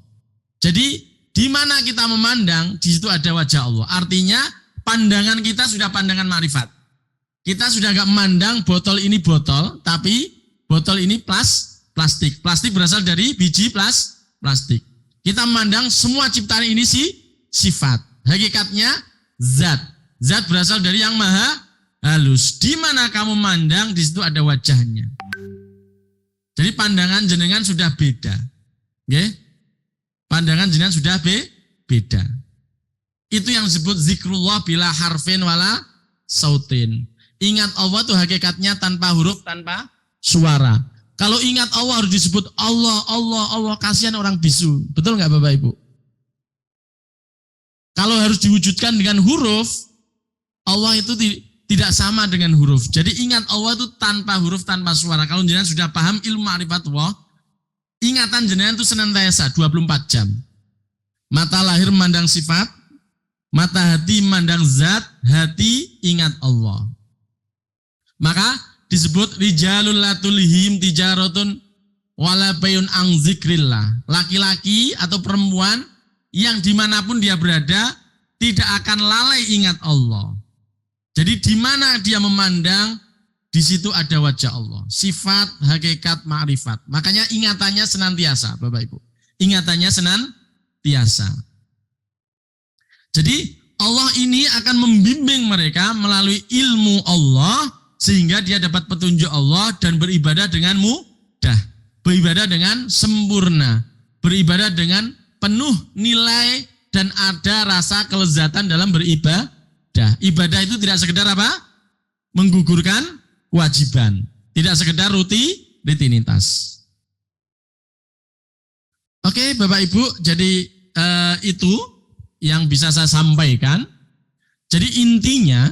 Jadi di mana kita memandang di situ ada wajah Allah. Artinya pandangan kita sudah pandangan ma'rifat. Kita sudah enggak memandang botol ini botol, tapi botol ini plastik. Plastik berasal dari biji plastik. Kita memandang semua ciptaan ini sifat. Hakikatnya zat. Zat berasal dari yang maha halus. Di mana kamu memandang di situ ada wajahnya. Jadi pandangan jenengan sudah beda. Okay? Pandangan jenengan sudah beda. Itu yang disebut zikrullah bila harfin wala sautin. Ingat Allah itu hakikatnya tanpa huruf, tanpa suara. Kalau ingat Allah harus disebut Allah, Allah, Allah. Kasihan orang bisu. Betul nggak Bapak Ibu? Kalau harus diwujudkan dengan huruf, Allah itu tidak sama dengan huruf. Jadi ingat Allah itu tanpa huruf, tanpa suara. Kalau jenengan sudah paham ilmu ma'rifatullah, ingatan jenengan itu senantiasa 24 jam. Mata lahir memandang sifat, mata hati memandang zat, hati ingat Allah. Maka disebut rijalul latulhim tijaratun wala bayun ang zikrillah. Laki-laki atau perempuan yang dimanapun dia berada tidak akan lalai ingat Allah. Jadi di mana dia memandang, di situ ada wajah Allah. Sifat, hakikat, ma'rifat. Makanya ingatannya senantiasa, Bapak Ibu. Ingatannya senantiasa. Jadi Allah ini akan membimbing mereka melalui ilmu Allah sehingga dia dapat petunjuk Allah dan beribadah dengan mudah. Beribadah dengan sempurna. Beribadah dengan penuh nilai dan ada rasa kelezatan dalam beribadah. Ibadah itu tidak sekedar apa? Menggugurkan kewajiban, tidak sekedar rutinitas. Oke, Bapak Ibu, jadi itu yang bisa saya sampaikan. Jadi intinya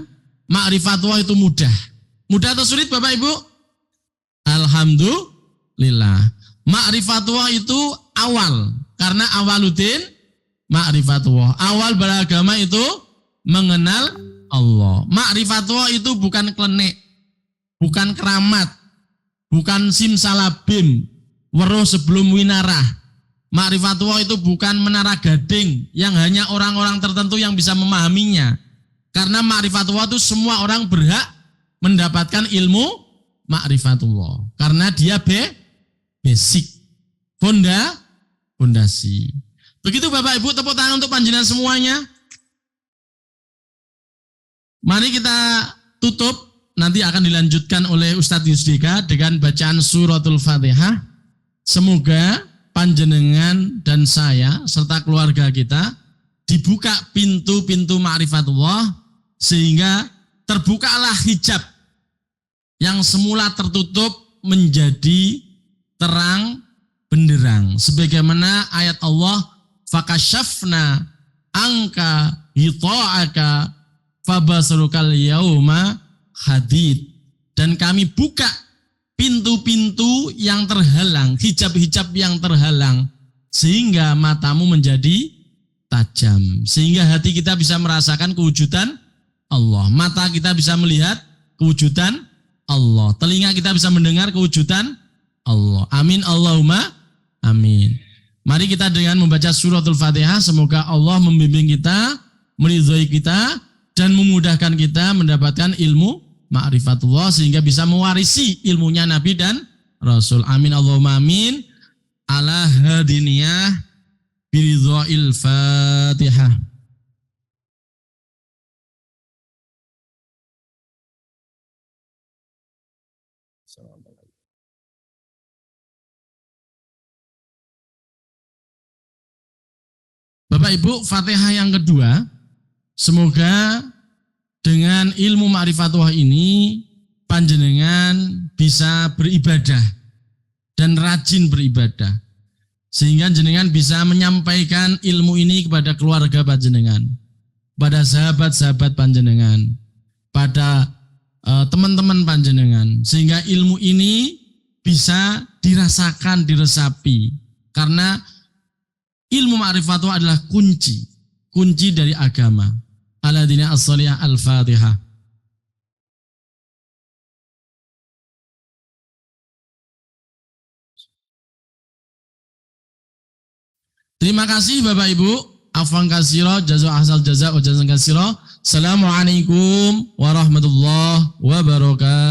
ma'rifatullah itu mudah. Mudah atau sulit Bapak Ibu? Alhamdulillah. Ma'rifatullah itu awal, karena awaluddin ma'rifatullah. Awal beragama itu mengenal Allah. Ma'rifatullah itu bukan klenik, bukan keramat, bukan simsalabim, weruh sebelum winarah. Ma'rifatullah itu bukan menara gading yang hanya orang-orang tertentu yang bisa memahaminya. Karena ma'rifatullah itu semua orang berhak mendapatkan ilmu ma'rifatullah. Karena dia basic, fondasi. Begitu Bapak Ibu, tepuk tangan untuk panjenengan semuanya. Mari kita tutup. Nanti akan dilanjutkan oleh Ustadz Yusdika dengan bacaan suratul Fatihah. Semoga panjenengan dan saya serta keluarga kita dibuka pintu-pintu ma'rifatullah sehingga terbukalah hijab yang semula tertutup menjadi terang benderang. Sebagaimana ayat Allah, fakashafna angka hita'aka fabasarukal yauma hadid, dan kami buka pintu-pintu yang terhalang, hijab-hijab yang terhalang, sehingga matamu menjadi tajam. Sehingga hati kita bisa merasakan kewujudan Allah. Mata kita bisa melihat kewujudan Allah. Telinga kita bisa mendengar kewujudan Allah. Amin Allahumma amin. Mari kita dengan membaca suratul Fatihah, semoga Allah membimbing kita, meridhai kita, dan memudahkan kita mendapatkan ilmu ma'rifatullah sehingga bisa mewarisi ilmunya Nabi dan Rasul. Amin Allahumma amin. Ala hadiniyah biridha'il Fatihah. Bapak Ibu, Fatihah yang kedua, semoga dengan ilmu ma'rifatullah ini panjenengan bisa beribadah dan rajin beribadah sehingga jenengan bisa menyampaikan ilmu ini kepada keluarga panjenengan, pada sahabat-sahabat panjenengan, pada teman-teman panjenengan, sehingga ilmu ini bisa dirasakan, diresapi, karena ilmu ma'rifatullah adalah kunci dari agama. Aladina as-salihah al-Fatihah. Terima kasih Bapak Ibu. Afwan kasiro, jaza ahsal jaza wa jazan kasiro. Assalamualaikum warahmatullahi wabarakatuh.